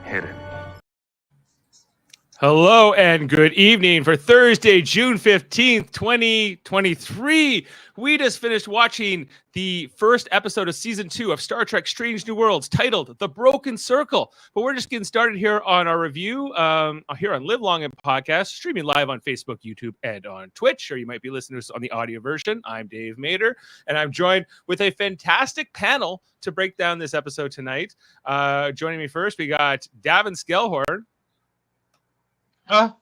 hidden. Hello and good evening for Thursday, June 15th, 2023. We just finished watching the first episode of Season 2 of Star Trek Strange New Worlds titled The Broken Circle. But we're just getting started here on our review here on Live Long and Podcast, streaming live on Facebook, YouTube, and on Twitch, or you might be listening to us on the audio version. I'm Dave Mader, and I'm joined with a fantastic panel to break down this episode tonight. Joining me first, we got Davan Skelhorn. You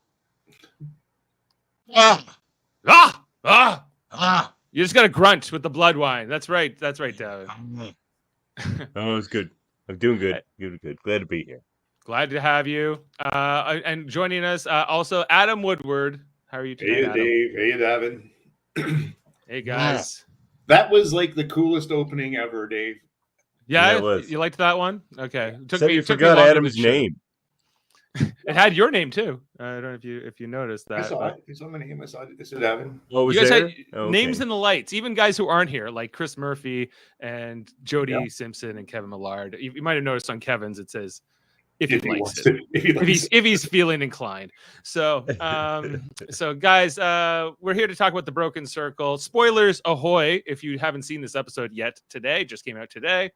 just got to grunt with the blood wine. That's right, David. Oh, it's good. I'm doing good. Good. Glad to be here. Glad to have you. And joining us also Adam Woodward. How are you today, Hey, Adam? Dave. Hey, Davan. Hey, guys. That was like the coolest opening ever, Dave. Yeah, it was. You liked that one? Okay. You forgot Adam's name. It had your name too. I don't know if you noticed that. I saw it. It's on my name. I saw it. It said Davan. What was you guys there? had names in the lights, even guys who aren't here, like Chris Murphy and Jody Simpson and Kevin Millard. You might have noticed on Kevin's it says if he likes it. If he's feeling inclined. So so guys, we're here to talk about The Broken Circle. Spoilers ahoy if you haven't seen this episode yet today. Just came out today.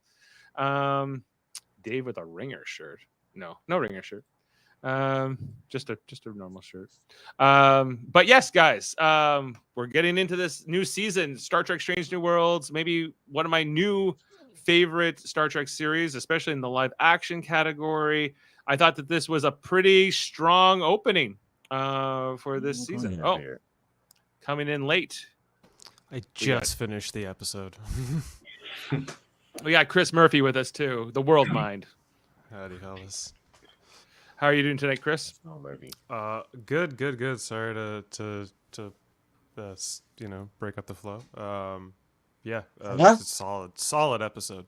Dave with a ringer shirt. No ringer shirt. Just a normal shirt. But yes, guys, we're getting into this new season, Star Trek Strange New Worlds, maybe one of my new favorite Star Trek series, especially in the live action category. I thought that this was a pretty strong opening for this season. Coming in late. I just finished the episode. We got Chris Murphy with us too, the world mind. Howdy, Hollis. How are you doing tonight, Chris? Good. Sorry to break up the flow. It's a solid episode.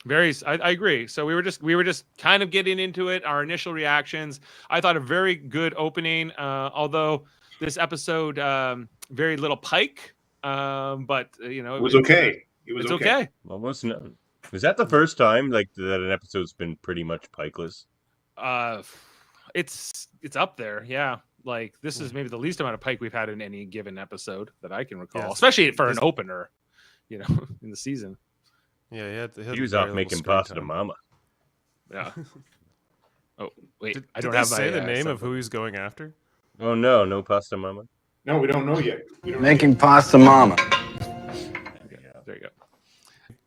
I agree. So we were just kind of getting into it. Our initial reactions. I thought a very good opening. Although this episode, very little Pike. But it was okay. It was okay. Was that the first time that an episode's been pretty much Pikeless? It's up there, yeah. Like this is maybe the least amount of Pike we've had in any given episode that I can recall, especially for an opener, in the season. Yeah, he was out making pasta to Mama. Yeah. Oh wait, I don't have say the name of who he's going after. Oh no pasta Mama. No, we don't know yet. Making pasta Mama. There you go.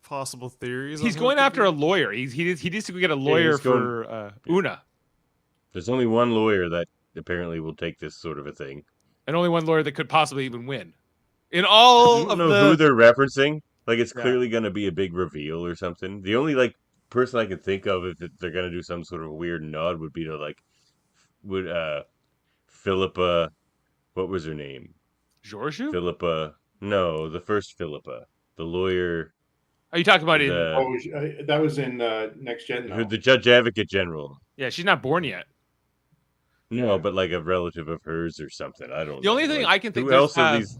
Possible theories. He's going after a lawyer. He needs to go get a lawyer for Una. There's only one lawyer that apparently will take this sort of a thing, and only one lawyer that could possibly even win. In all I don't know who they're referencing. Like it's clearly going to be a big reveal or something. The only person I could think of if they're going to do some sort of weird nod would be to Philippa. What was her name? Georgiou? Philippa. No, the first Philippa, the lawyer. Are you talking about that was in Next Gen? No. The Judge Advocate General. Yeah, she's not born yet. No, but like a relative of hers or something. I don't know. The only thing I can think who else are these?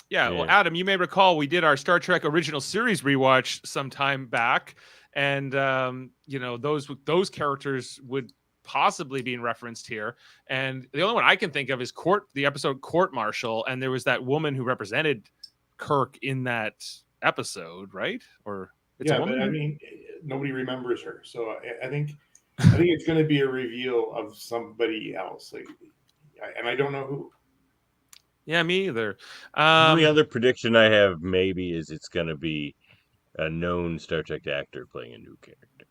Yeah, well, Adam, you may recall we did our Star Trek original series rewatch some time back, and those characters would possibly be referenced here. And the only one I can think of is the episode Court Martial, and there was that woman who represented Kirk in that episode, right? Or but I mean, nobody remembers her, so I think it's going to be a reveal of somebody else, and I don't know who. Yeah, me either. The only other prediction I have maybe is it's going to be a known Star Trek actor playing a new character,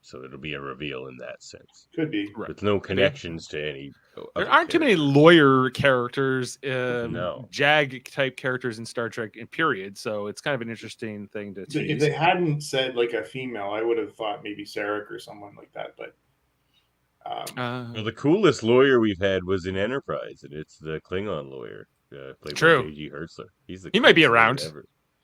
so it'll be a reveal in that sense. Could be with no connections to any. There aren't too many lawyer characters, no JAG type characters in Star Trek, in period. So it's kind of an interesting thing to tease. If they hadn't said like a female, I would have thought maybe Sarek or someone like that. But well, the coolest lawyer we've had was in Enterprise, and it's the Klingon lawyer played by J.G. Hertzler. He might be around.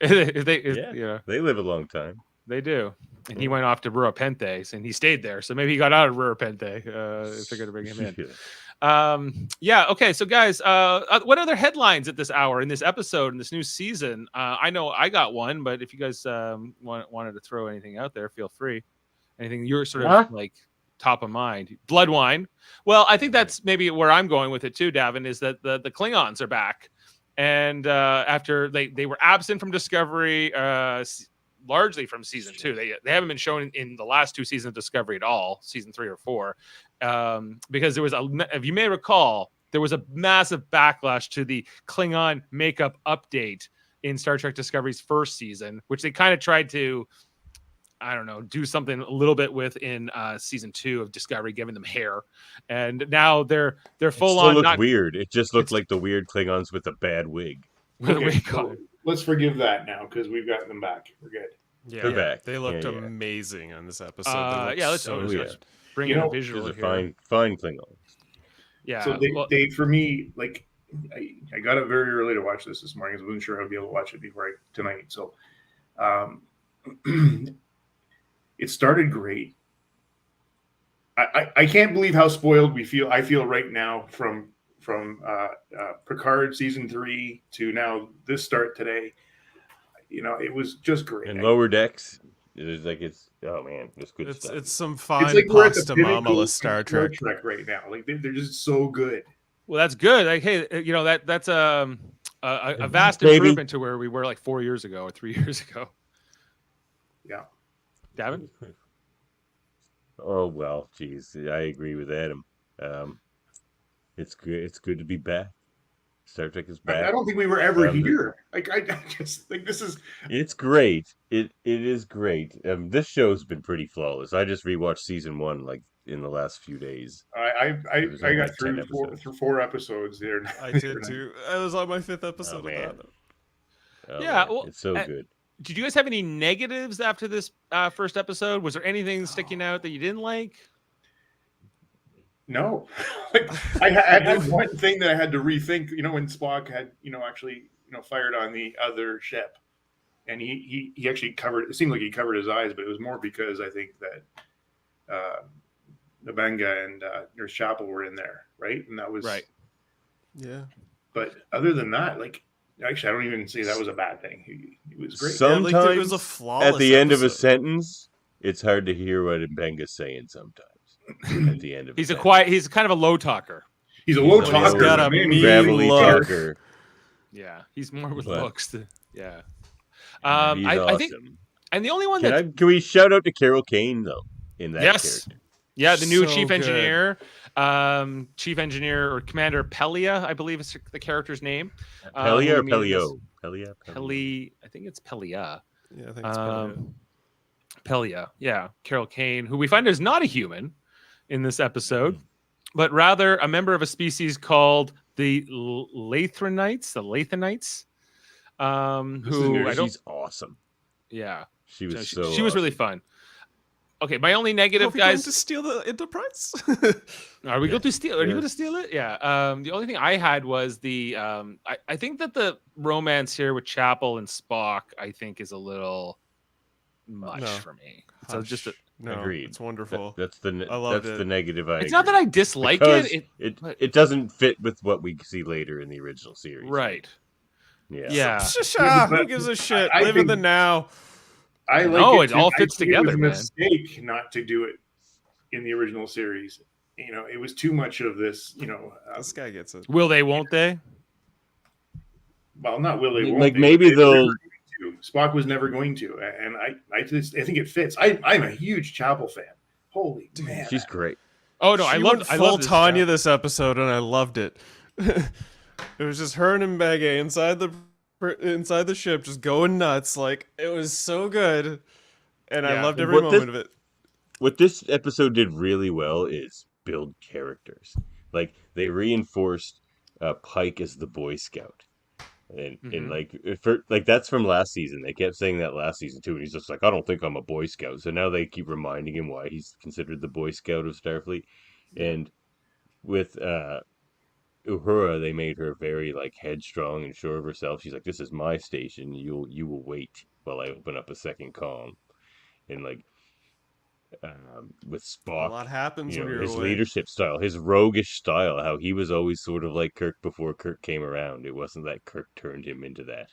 They live a long time. They do. And he went off to Rura Penthe, and he stayed there. So maybe he got out of Rura Penthe if they're going to bring him in. Okay. So, guys, what other headlines at this hour in this episode, in this new season? I know I got one, but if you guys wanted to throw anything out there, feel free. Anything you're sort of top of mind. Blood wine. Well, I think that's maybe where I'm going with it too, Davan, is that the Klingons are back. And after they were absent from Discovery, largely from season 2. They haven't been shown in the last 2 seasons of Discovery at all, season 3 or 4, because there was if you may recall, there was a massive backlash to the Klingon makeup update in Star Trek Discovery's first season, which they kind of tried to, I don't know, do something a little bit with in season 2 of Discovery, giving them hair, and now they're full on. Looked weird. It just looked like the weird Klingons with a bad wig. Okay, so let's forgive that now because we've gotten them back. We're good. Yeah, They're back. They looked Yeah. amazing on this episode. Let's bring in a visual These here. are fine Klingons. Yeah. So they for me, like, I got up very early to watch this morning. I wasn't sure I'd be able to watch it before tonight. So it started great. I can't believe how spoiled I feel right now from Picard season 3 to now this start today. It was just great. And Lower Decks, it's oh man, it's good stuff. It's some fine It's like we're at the pasta pinnacle mama of Star Trek. right now. Like they're just so good. Well, that's good. Like, hey, that's a vast Maybe. improvement to where we were like 4 years ago or 3 years ago. Yeah. Davan? Oh well, geez, I agree with Adam. It's good. It's good to be back. Star Trek is back. I don't think we were ever here. Like I just think this is. It's great. It is great. This show's been pretty flawless. I just rewatched season 1 like in the last few days. I only got like through 10 episodes. 4 episodes there. I did too. I was on my 5th episode of man. that. Oh, Yeah, man, well, it's so good. Did you guys have any negatives after this first episode? Was there anything sticking out that you didn't like? No, like I had one thing that I had to rethink. When Spock had actually fired on the other ship, and he actually covered. It seemed like he covered his eyes, but it was more because I think that Nabanga and Nurse Chapel were in there, right? And that was right. Yeah. But other than that, like actually, I don't even say that was a bad thing. He was great. Sometimes it was a flawless at the end of a episode. sentence, it's hard to hear what Mbenga's saying sometimes. At the end of He's a a sentence. quiet. He's kind of a low talker. He's a low He's talker. got a man. mean gravelly look. talker. Yeah, he's more with But- looks. Yeah. He's I think, awesome. and the only one Can we shout out to Carol Kane though in that yes, character? yeah, the new So chief good. engineer or Commander Pelia, I believe is the character's name. Pelia or who we meet in Pelio? this- I think it's Pelia. Yeah, I think it's better. Pelia, yeah, Carol Kane, who we find is not a human in this episode, but rather a member of a species called the Lathronites. She's awesome. Yeah, She was she was really fun. Okay, my only negative, Are we going guys. to steal the Enterprise? Are we going to steal? Are you Yeah. going to steal it? Yeah. The only thing I had was the. I think that the romance here with Chapel and Spock, I think, is a little much No. for me. So just no, Agreed. it's wonderful. That's the I loved that's it. the negative. it's not that I dislike because it. it doesn't fit with what we see later in the original series. Right. Yeah. Yeah. Shasha, but who gives a shit? I Live in think- the now. I like No, it it all I fits think it was together, a man. mistake not to do it in the original series. It was too much of this. This guy gets it. Will they? Won't they? Well, not will they? Like, Won't they, maybe but they were they'll- never going to. Spock was never going to, and I think it fits. I'm a huge Chapel fan. Holy man, She's great. Oh no, She I went love full this Tanya stuff. this episode, and I loved it. It was just her and Mbege inside the ship, just going nuts. Like it was so good, and I Yeah. loved every What moment of it. What this episode did really well is build characters. Like they reinforced Pike as the Boy Scout, and like that's from last season. They kept saying that last season too, and he's just like, I don't think I'm a Boy Scout. So now they keep reminding him why he's considered the Boy Scout of Starfleet. And with Uhura, they made her very like headstrong and sure of herself. She's like, "This is my station. You will wait while I open up a second comm." And like with Spock, A lot happens when you're his away. leadership style, his roguish style, how he was always sort of like Kirk before Kirk came around. It wasn't that Kirk turned him into that,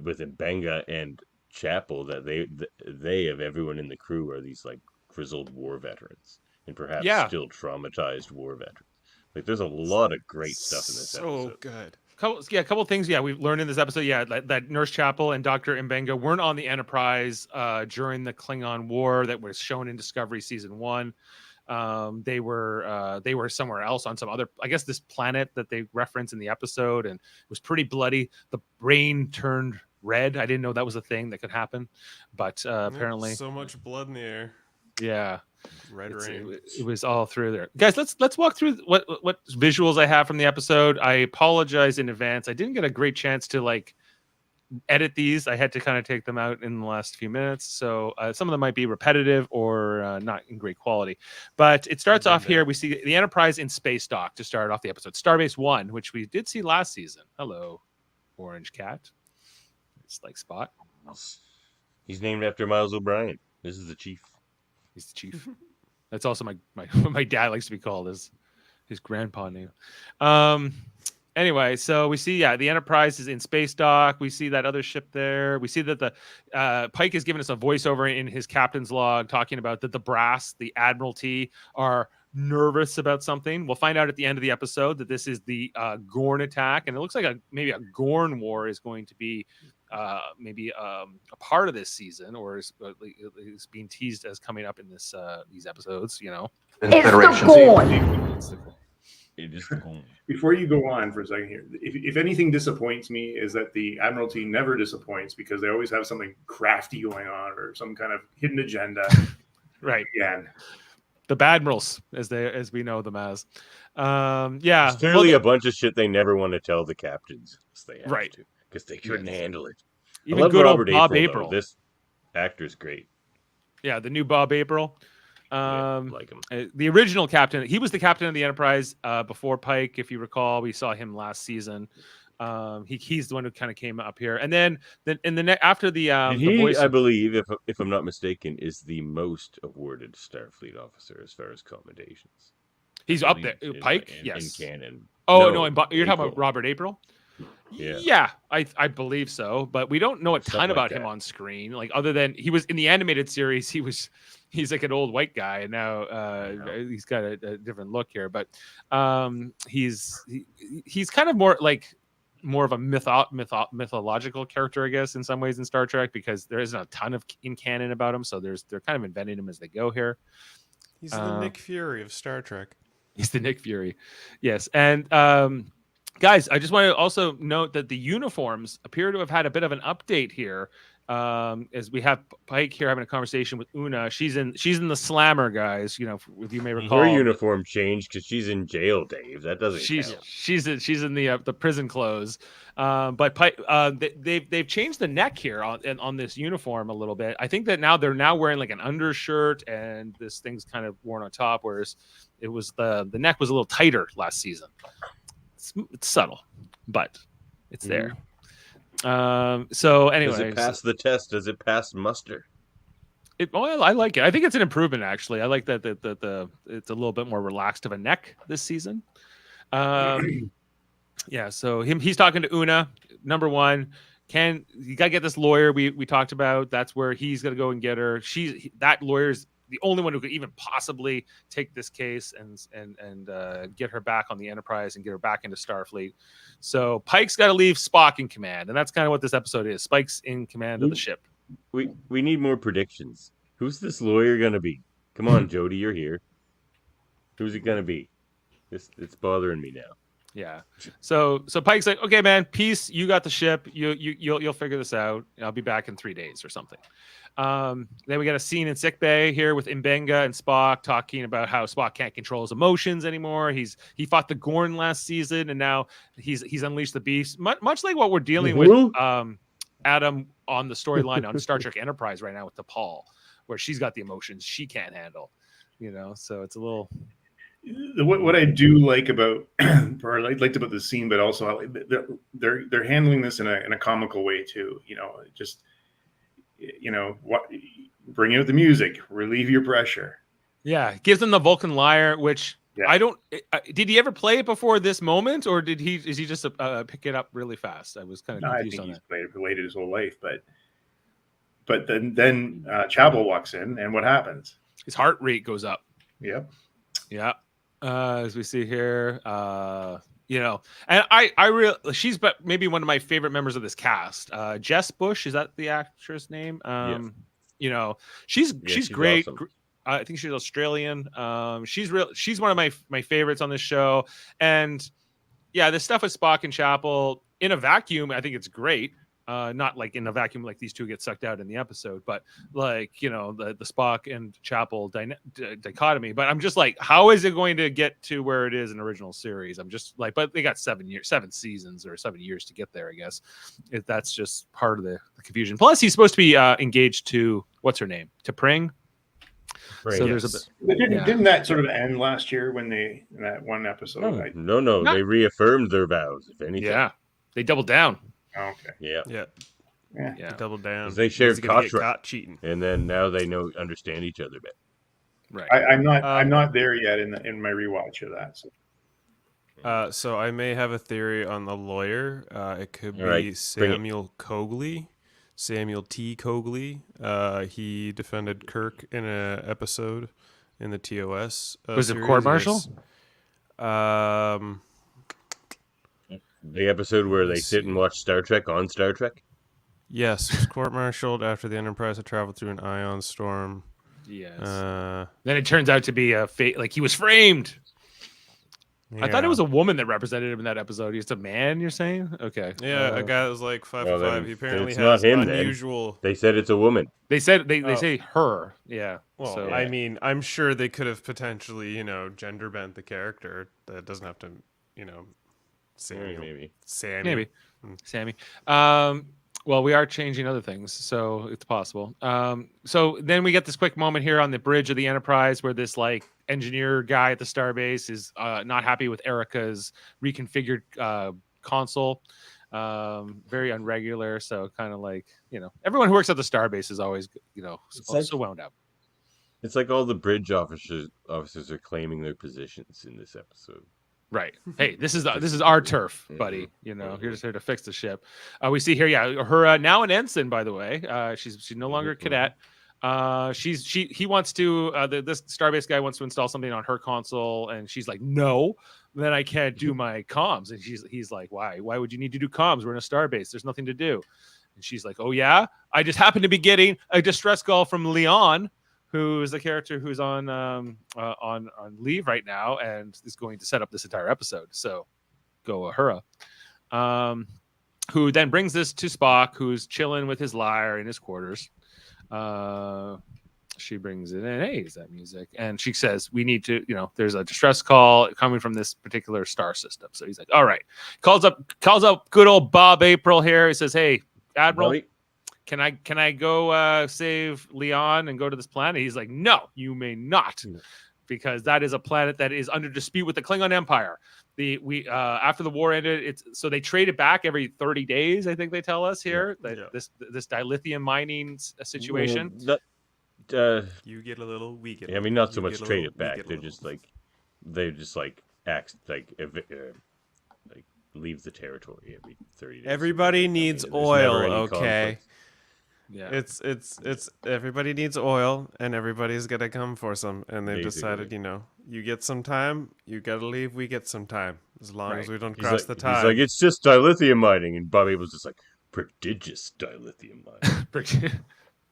with Mbenga and chapel that they of everyone in the crew are these like grizzled war veterans and perhaps Yeah. still traumatized war veterans. Like there's a lot of great stuff in this So episode. good. Couple things. Yeah, we've learned in this episode. Yeah, that Nurse Chapel and Dr. Mbenga weren't on the Enterprise during the Klingon War that was shown in Discovery season 1. They were somewhere else on some other, I guess, this planet that they reference in the episode, and it was pretty bloody. The brain turned red. I didn't know that was a thing that could happen, but apparently, So much blood in the air. yeah. Red rain. It was all through there, guys. Let's walk through what visuals I have from the episode. I apologize in advance. I didn't get a great chance to like edit these. I had to kind of take them out in the last few minutes, so some of them might be repetitive or not in great quality. But it starts off here. We see the Enterprise in space dock to start off the episode. Starbase 1, which we did see last season. Hello, Orange Cat. It's like Spot. He's named after Miles O'Brien. This is the chief. He's the chief. That's also my my dad likes to be called his grandpa name. Anyway, so we see the Enterprise is in space dock. We see that other ship there. We see that the Pike has given us a voiceover in his captain's log talking about that the brass, the Admiralty, are nervous about something. We'll find out at the end of the episode that this is the Gorn attack, and it looks like maybe a Gorn war is going to be maybe a part of this season, or is being teased as coming up in these episodes. You know, Federation. It is the Gorn. Before you go on for a second here, if anything disappoints me is that the Admiralty never disappoints because they always have something crafty going on or some kind of hidden agenda. right? Again, The Badmirals, as we know them as. Yeah, There's clearly a bunch of shit they never want to tell the captains. They have Right. to, because they couldn't handle it. even I love good old Robert Bob April, April. though. This actor's great. Yeah, the new Bob April. Like him. The original captain, he was the captain of the Enterprise before Pike, if you recall. We saw him last season. He's the one who kind of came up here, and then after the He, voice, I believe, if I'm not mistaken, is the most awarded Starfleet officer as far as commendations. he's I up believe there. in- Pike, in yes. canon. Oh No, no, you're talking about April. Robert April. Yeah. I believe so, but we don't know a ton Something like about him that. on screen. Like other than he was in the animated series, he's like an old white guy, and now he's got a different look here. But he's kind of more of a mythological character, I guess, in some ways in Star Trek, because there isn't a ton of in canon about him. So they're kind of inventing him as they go here. He's the Nick Fury of Star Trek. He's the Nick Fury. Yes. And guys, I just want to also note that the uniforms appear to have had a bit of an update here. As we have Pike here having a conversation with Una. She's in the slammer, guys. You know, if you may recall. Her uniform changed because she's in jail, Dave. That doesn't count. She's in the prison clothes. But Pike, they've changed the neck here on this uniform a little bit. I think that now they're wearing like an undershirt, and this thing's kind of worn on top, whereas it was the neck was a little tighter last season. It's subtle, but it's there. So anyway, Does it pass the test? Does it pass muster? I like it. I think it's an improvement, actually. I like that the it's a little bit more relaxed of a neck this season. Yeah. So he's talking to Una. Number one, you gotta get this lawyer we talked about. That's where he's gonna go and get her. That lawyer's the only one who could even possibly take this case and get her back on the Enterprise and get her back into Starfleet. So Pike's got to leave Spock in command, and that's kind of what this episode is. Spike's in command of the ship. We need more predictions. Who's this lawyer gonna be? Come on, Jody, you're here. Who's it gonna be? It's bothering me now. Yeah. So Pike's like, okay, man, peace. You got the ship. You'll figure this out. I'll be back in 3 days or something. Then we got a scene in sickbay here with Mbenga and Spock talking about how Spock can't control his emotions anymore. He fought the Gorn last season, and now he's unleashed the beast. Much like what we're dealing with Adam on the storyline on Star Trek Enterprise right now with T'Pol, where she's got the emotions she can't handle. You know, so it's a little. What I do like about, or I liked about the scene, but also they're handling this in a comical way too. You know, just bring out the music, relieve your pressure. Yeah, gives them the Vulcan lyre, which I don't. Did he ever play it before this moment, or is he just pick it up really fast? I was kind of confused on that. He's played it his whole life, but But then Chapel walks in, and what happens? His heart rate goes up. Yep. Yeah. As we see here, you know, and I really, she's but maybe one of my favorite members of this cast. Jess Bush, is that the actress name? Yes. You know, she's great. Awesome. I think she's Australian. She's one of my favorites on this show. And yeah, the stuff with Spock and Chapel in a vacuum, I think it's great. Not like in a vacuum, like these two get sucked out in the episode, but like, you know, the Spock and Chapel dichotomy. But I'm just like, how is it going to get to where it is in original series? I'm just like, but they got 7 seasons or 7 years to get there, I guess. That's just part of the confusion. Plus, he's supposed to be engaged to, what's her name? To Pring. Right, So yes. there's a bit. But Yeah. didn't that sort of end last year when in that one episode? No, Not- they reaffirmed their vows, if anything. Yeah. They doubled down. Okay. Yeah. Yeah, Yeah. double down. 'Cause they shared He's gonna get contract. caught cheating. And then now they understand each other better. Right. I'm not there yet in my rewatch of that. So. So I may have a theory on the lawyer. It could be All right, bring it. Samuel Cogley, Samuel T. Cogley. He defended Kirk in an episode in the TOS. Was it series. court martial? The episode where they Let's sit see. and watch Star Trek on Star Trek. Yes, was court-martialed after the Enterprise had traveled through an ion storm. Yes. Then it turns out to be a fake. Like he was framed. I thought it was a woman that represented him in that episode. He's a man, you're saying? Okay. a guy that was like 5'5". then- He then apparently it's has not him, then. unusual. They said it's a woman. They said they Oh. say her. Yeah. Well, So I mean, I'm sure they could have potentially, gender bent the character. That doesn't have to, Samuel. Maybe. Sammy. maybe Sammy. Well, we are changing other things, so it's possible. So then we get this quick moment here on the bridge of the Enterprise where this like engineer guy at the starbase is not happy with Erica's reconfigured console. Very unregular, so kind of like, everyone who works at the starbase is always, so wound up. It's like all the bridge officers are claiming their positions in this episode. Right. Hey, this is our turf, buddy. You're just here to fix the ship. We see here, her now an ensign, by the way. She's no longer a cadet. He wants to. This Starbase guy wants to install something on her console, and she's like, no. Then I can't do my comms, and he's like, why? Why would you need to do comms? We're in a Starbase. There's nothing to do. And she's like, oh yeah, I just happen to be getting a distress call from Leon, who is the character who's on leave right now and is going to set up this entire episode. So go Uhura. Who then brings this to Spock, who's chilling with his lyre in his quarters. She brings it in. Hey, is that music? And she says, we need to, there's a distress call coming from this particular star system. So he's like, all right. Calls up good old Bob April here. He says, hey, Admiral, Right? can I go save Leon and go to this planet? He's like, no, you may not, because that is a planet that is under dispute with the Klingon Empire. After the war ended, so they trade it back every 30 days. I think they tell us here that this dilithium mining situation. You get a little, we get. I mean, not so much trade it back. They're just like act like leave the territory every 30 days. Everybody needs There's oil, never any okay? conflicts. Yeah, It's everybody needs oil, and everybody's gonna come for some. And they've Basically. decided, you get some time, you gotta leave, we get some time, as long as we don't He's cross like, the he's time. like, it's just dilithium mining, and Bob Abel's just like, prodigious dilithium mining.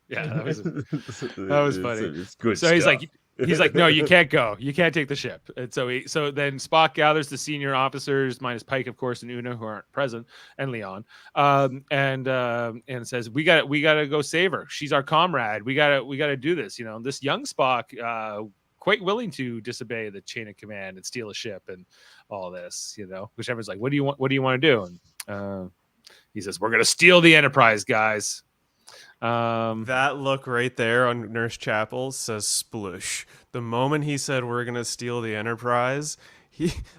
yeah, that was funny. It's good. So he's like, no, you can't go. You can't take the ship. And so then Spock gathers the senior officers, minus Pike, of course, and Una, who aren't present, and Leon, and says, we gotta go save her. She's our comrade. We gotta do this. This young Spock, quite willing to disobey the chain of command and steal a ship and all this. Which everyone's like, what do you want to do? And he says, we're gonna steal the Enterprise, guys. That look right there on Nurse Chapel says sploosh. The moment he said we're gonna steal the Enterprise,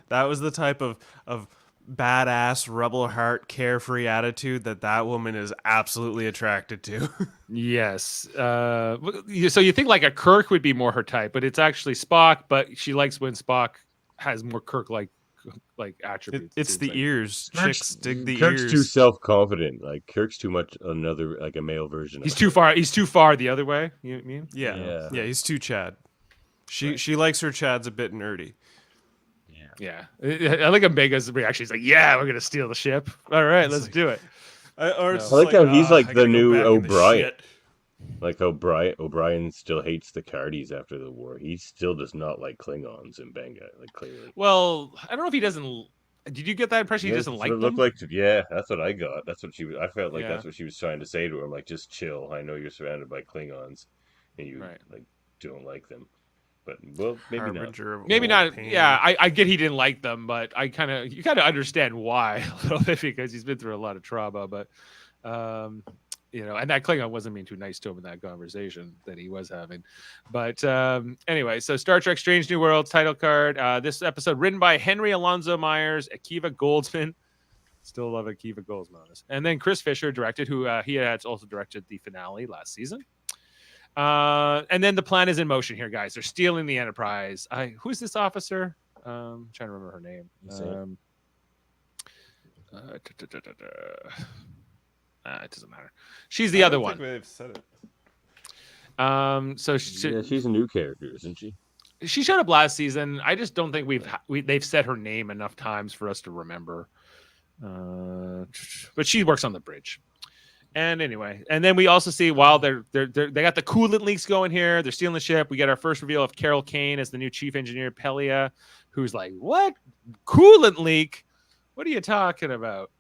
that was the type of badass rebel heart carefree attitude that woman is absolutely attracted to. Yes. So you think like a Kirk would be more her type, but it's actually Spock. But she likes when Spock has more Kirk-like like attributes. It's the ears. Chicks dig the Kirk's ears. too self-confident. Like Kirk's too much another like a male version. He's of too him. far. He's too far the other way. You mean? Yeah. Yeah. He's too Chad. She likes her Chads a bit nerdy. Yeah. I like Omega's reaction. He's like, "Yeah, we're gonna steal the ship. All right, let's do it." Or it's I like how he's like I the gotta go new back in the O'Brien. shit. Like O'Brien still hates the Cardis after the war. He still does not like Klingons in Benga. Like clearly. Well, I don't know if he doesn't. Did you get that impression? He Yeah, doesn't that's like what it them. looked like. Yeah, that's what I got. That's what she. I felt like Yeah. that's what she was trying to say to him. Like, just chill. I know you're surrounded by Klingons, and you Right. like don't like them. But well, maybe not. Harbinger of Maybe all not. pain. Yeah, I get he didn't like them, but you kind of understand why a little bit because he's been through a lot of trauma. But and that Klingon wasn't being too nice to him in that conversation that he was having. But anyway, so Star Trek: Strange New Worlds title card. This episode written by Henry Alonzo Myers, Akiva Goldsman. Still love Akiva Goldsman, and then Chris Fisher directed, who he had also directed the finale last season. And then the plan is in motion here, guys. They're stealing the Enterprise. Who's this officer? I'm trying to remember her name. It doesn't matter. She's the other one. They've said it. So She's a new character, isn't she? she showed up last season. I just don't think they've said her name enough times for us to remember. But she works on the bridge. And anyway, and then we also see while they got the coolant leaks going here, they're stealing the ship. We get our first reveal of Carol Kane as the new chief engineer, Pelia, who's like, "What coolant leak? What are you talking about?"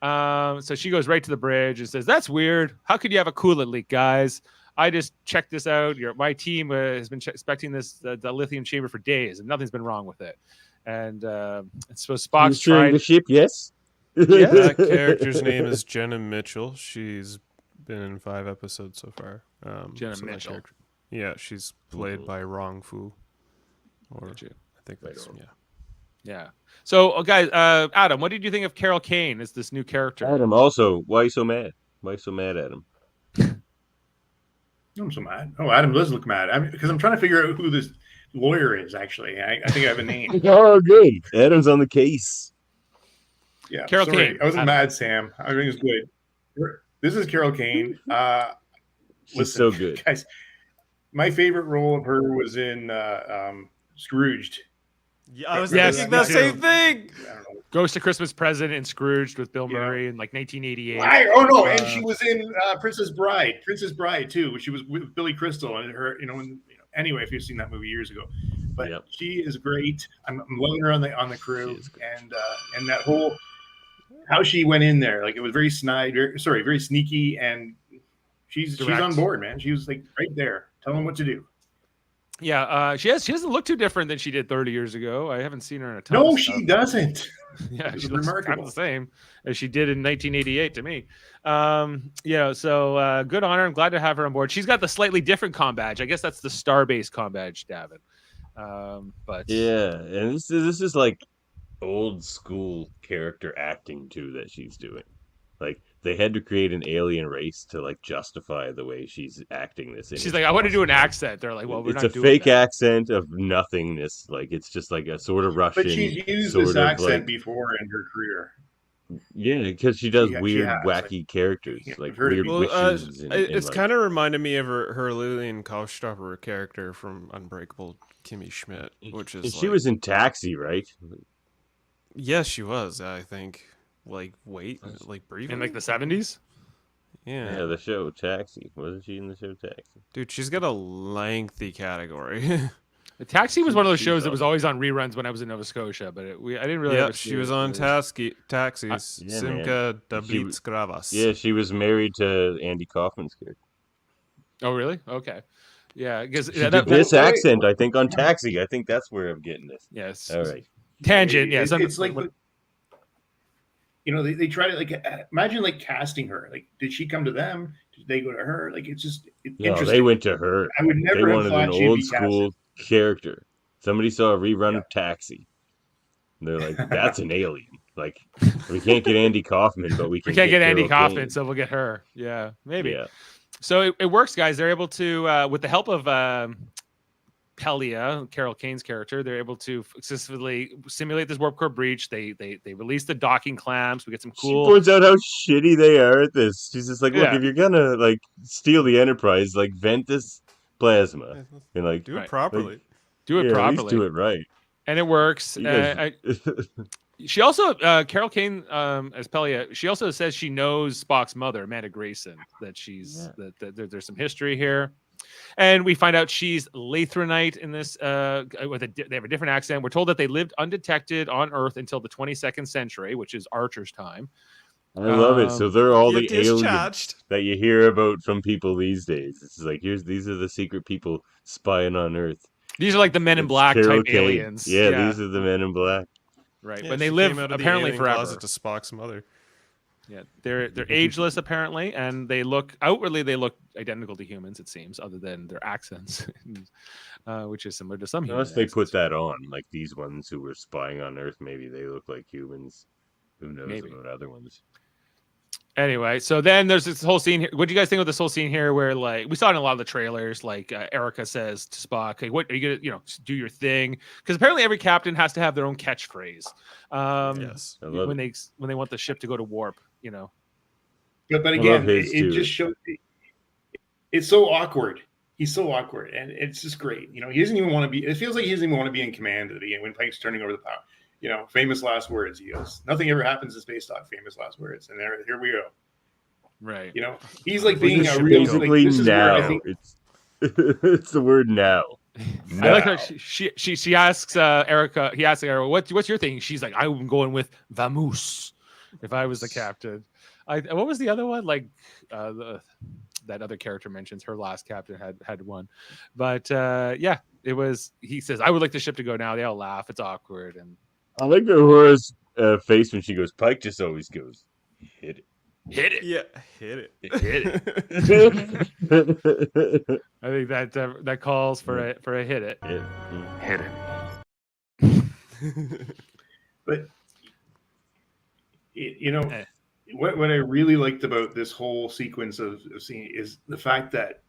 So she goes right to the bridge and says, "That's weird. How could you have a coolant leak, guys? I just checked this out. My team has been inspecting the lithium chamber for days, and nothing's been wrong with it." And so Spock's Steering the ship, yes. That character's name is Jenna Mitchell. She's been in 5 episodes so far. Jenna that Mitchell. character- Yeah, she's played by Rong Fu. Or I think that's Yeah. So, guys, Adam, what did you think of Carol Kane as this new character? Adam, also, why you so mad? Why you so mad at him? I'm so mad. Oh, Adam does look mad. Because I'm trying to figure out who this lawyer is, actually. I think I have a name. Oh, good. Adam's on the case. Yeah, Carol sorry. Kane. I wasn't mad, Sam. I think it's good. This is Carol Kane. She's so good. Guys, my favorite role of her was in Scrooged. Yeah, I was Yes, thinking me that too. same thing. I don't know. Ghost of Christmas Present and Scrooged with Bill Murray in like 1988. Oh no, and she was in Princess Bride too. She was with Billy Crystal and her, anyway, if you've seen that movie years ago. But Yep. she is great. I'm loving her on the crew, and that whole how she went in there, like it was very very sneaky, and she's Direct. on board, man. She was like right there, telling them what to do. Yeah, she doesn't look too different than she did 30 years ago. I haven't seen her in a ton No, of she stuff. doesn't. Yeah, It's she looks kind remarkable. of the same as she did in 1988 to me. So good on her. I'm glad to have her on board. She's got the slightly different comm badge. I guess that's the star-based comm badge, Davan. But Yeah, and this is like old school character acting too that she's doing. Like they had to create an alien race to like justify the way she's acting this. she's like, I want to do an accent. They're like, well, we're It's not a doing fake that. accent of nothingness. Like it's just like a sort of Russian. But she's used sort this of, accent like- before in her career. Yeah, because she does She weird, has, wacky characters, yeah, like I've heard it weird before. wishes. It's kind of reminded me of her Lillian Kaufstoffer character from Unbreakable Kimmy Schmidt, which is she was in Taxi, right? Yes, she was. I think. Like briefly In like the 70s? Yeah. Yeah, the show Taxi. Wasn't she in the show Taxi? Dude, she's got a lengthy category. The Taxi was one of those She's shows that on was always on reruns when I was in Nova Scotia, but I didn't really. Yeah, ever she see was it. on It was- Taxis. Yeah, Simka man. Dabits Gravas. Yeah, she was married to Andy Kaufman's character. Oh, really? Okay. Yeah, because She did this accent, I think, on Taxi. I think that's where I'm getting this. Yes. All right. Tangent. Yeah. It's like they try to like imagine like casting her. Like, did she come to them? Did they go to her? Like, it's just No, interesting. they went to her. I would They never have wanted thought an she'd old be school character. Somebody saw a rerun Yeah. of Taxi. They're like, that's an alien. Like, we can't get Andy Kaufman, but we We can can't get Andy Carol Kaufman, Kane. so we'll get her. Yeah, maybe. Yeah. So it works, guys. They're able to, with the help of Pelia, Carol Kane's character, they're able to successfully simulate this warp core breach. They release the docking clamps. We get some cool. She points out how shitty they are at this. She's just like, look, Yeah. if you're gonna like steal the Enterprise, like vent this plasma and like Do it Right. properly. Do it yeah, properly. at least do it right. And it works. You guys- She also, Carol Kane, as Pelia, she also says she knows Spock's mother, Amanda Grayson, that she's that there's some history here. And we find out she's Lathronite in this. They have a different accent. We're told that they lived undetected on Earth until the 22nd century, which is Archer's time. I love it. So they're all the aliens discharged. that you hear about from people these days. It's like these are the secret people spying on Earth. These are like the Men in It's Black Carol type Kane. aliens. Yeah, these are the Men in Black. Right. Yeah, When they she live came out of the apparently alien forever. closet to Spock's mother. Yeah, they're ageless apparently, and they look outwardly identical to humans. It seems, other than their accents, which is similar to some humans. Unless they put that on, like these ones who were spying on Earth, maybe they look like humans. Who knows Maybe. about other ones? Anyway, so then there's this whole scene here. What do you guys think of this whole scene here, where like we saw it in a lot of the trailers, like Erica says to Spock, "Hey, what are you gonna, do your thing?" Because apparently every captain has to have their own catchphrase. Yes. I love when it. they want the ship to go to warp, But love again, his it too. just shows. It's so awkward. He's so awkward, and it's just great. He doesn't even want to be. It feels like he doesn't even want to be in command at the beginning when Pike's turning over the power. Famous last words. He goes, "Nothing ever happens in space talk." Famous last words, and here we go. right? He's like Well, being this a is real. basically Like, this is where I now. think It's it's the word now. I like how she asks Erica. He asks Erica, "What's your thing?" She's like, "I'm going with Vamoose. If I was the captain." What was the other one? Like that other character mentions her last captain had one, but yeah, it was. He says, "I would like the ship to go now." They all laugh. It's awkward, and I like Uhura's face when she goes. Pike just always goes, hit it. hit it. Yeah, hit it. Hit Hit I think that calls for a hit it. Hit it. But what I really liked about this whole sequence of scene is the fact that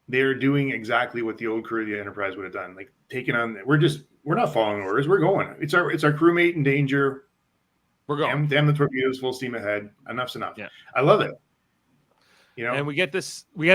they're doing exactly what the old crew of the Enterprise would have done, like taking on. We're not following orders. We're going. It's our crewmate in danger. We're going. Damn the torpedoes, full steam ahead. Enough's enough. Yeah. I love it. And we get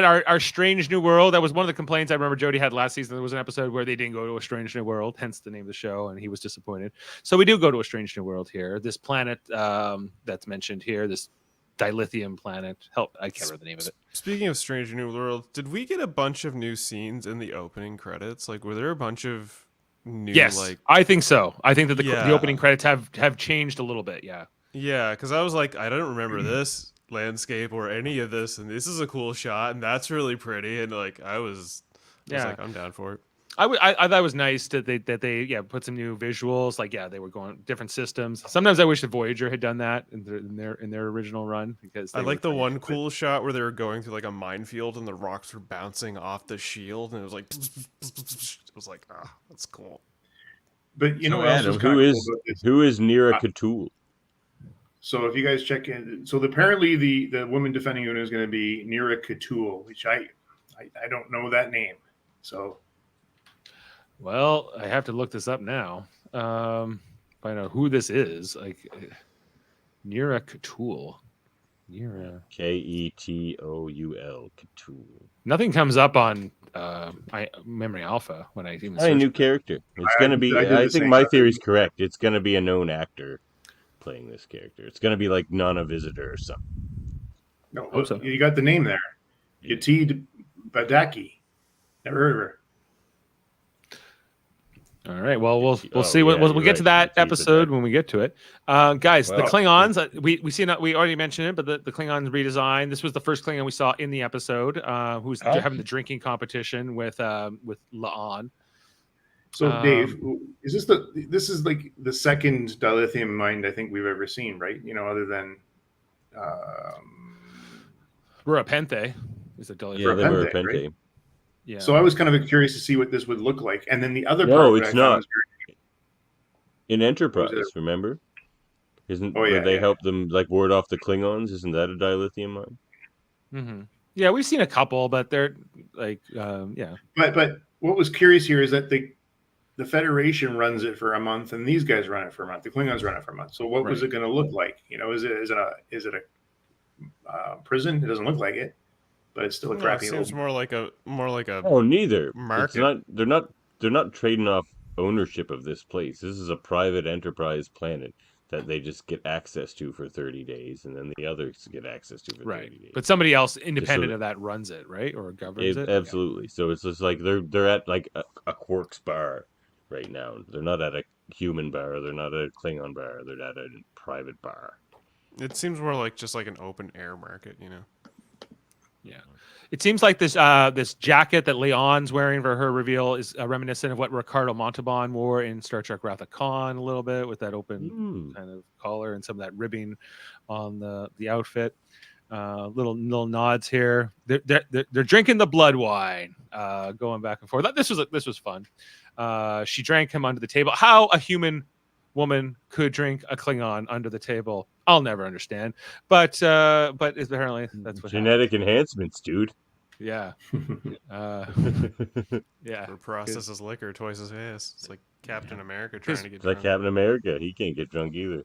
our strange new world. That was one of the complaints I remember Jody had last season. There was an episode where they didn't go to a strange new world, hence the name of the show, and he was disappointed. So we do go to a strange new world here. This planet that's mentioned here, this dilithium planet. I can't remember the name of it. Speaking of Strange New World, did we get a bunch of new scenes in the opening credits? Like, were there a bunch of new? Yes, I think so. I think that the Yeah. opening credits have changed a little bit. Yeah. Yeah, because I was like, I don't remember this landscape or any of this, and this is a cool shot, and that's really pretty, and like I was like, I'm down for it. I thought it was nice that they put some new visuals. Like, they were going different systems. Sometimes I wish the Voyager had done that in their original run, because I like the one cool shot where they were going through like a minefield and the rocks were bouncing off the shield, and it was like it was like, that's cool. But So what else Adam, was kinda cool about this? who is Nira Khatul? So if you guys check in, so apparently the woman defending Una is going to be Nira Khatul, which I don't know that name. So Well, I have to look this up now. Find out who this is. Like Nira Khatul. Nira. Ketoul. Khatul. Nothing comes up on Memory Alpha when I even A search. new character. It's gonna be. I did I the think same. my theory's correct. It's gonna be a known actor playing this character. It's gonna be like Nana Visitor or something. no, Hope so. you got the name there. Yatid Badaki. Never heard of her. All right. Well, we'll Oh, see. yeah, We'll you're get to right. that Keep it episode there. when we get to it. Guys, the Well, Klingons. We already mentioned it, but the Klingons redesign. This was the first Klingon we saw in the episode. Who's having the drinking competition with La'an. So Dave, this is like the second dilithium mine I think we've ever seen, right? Other than Rurapente is a Dully. Yeah, they were a Pente, Pente. right? Yeah. So I was kind of curious to see what this would look like. And then the other No, part that it's I found not. was very In Enterprise, Was remember? Isn't Oh, yeah, where they yeah. help them like ward off the Klingons? Isn't that a dilithium mine? Mm-hmm. Yeah, we've seen a couple, but they're like, yeah. But what was curious here is that the Federation runs it for a month, and these guys run it for a month. The Klingons run it for a month. So what was it going to look like? Is it a prison? It doesn't look like it, but it's still a crappy. It seems more like a Oh, neither. market. It's not. They're not trading off ownership of this place. This is a private enterprise planet that they just get access to for 30 days, and then the others get access to for 30 days. But somebody else independent of that runs it, right? Or governs it? Absolutely. So it's just like they're at like a Quark's bar right now. They're not at a human bar. They're not at a Klingon bar. They're at a private bar. It seems more like just like an open air market, Yeah. It seems like this this jacket that Leon's wearing for her reveal is reminiscent of what Ricardo Montalban wore in Star Trek Wrath of Khan a little bit, with that open kind of collar and some of that ribbing on the outfit. Little nods here. They're drinking the blood wine, going back and forth. This was fun. She drank him under the table. How a human woman could drink a Klingon under the table, I'll never understand. But apparently that's what genetic enhancements, dude. Yeah. Yeah. Or processes liquor twice as fast. It's like Captain America trying to get It's like drunk. Captain America. He can't get drunk either.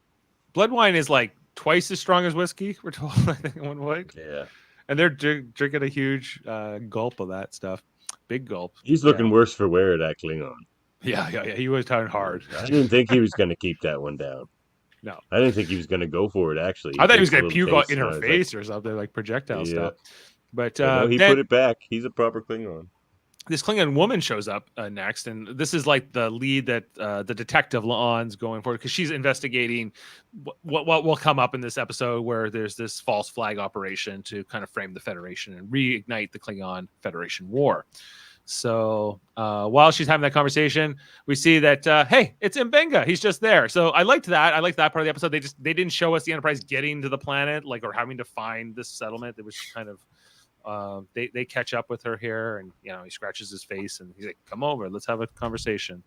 Blood wine is like twice as strong as whiskey, we're told, I think, in one way. Yeah. And they're drinking a huge gulp of that stuff. Big gulp. He's looking worse for wear, that Klingon. Yeah. He was trying hard. I didn't think he was going to keep that one down. No. I didn't think he was going to go for it, actually. I thought he was going to Takes a puke little taste, in and I her was face or something, like projectile stuff. But no, he then put it back. He's a proper Klingon. this Klingon woman shows up next, and this is like the lead that the detective La'an's going for, because she's investigating what will come up in this episode, where there's this false flag operation to kind of frame the Federation and reignite the Klingon Federation war. So while she's having that conversation, we see that hey, it's Mbenga. He's just there. So I liked that. I liked that part of the episode. They didn't show us the Enterprise getting to the planet, like, or having to find this settlement. It was kind of they catch up with her here, and he scratches his face and he's like, "Come over, let's have a conversation."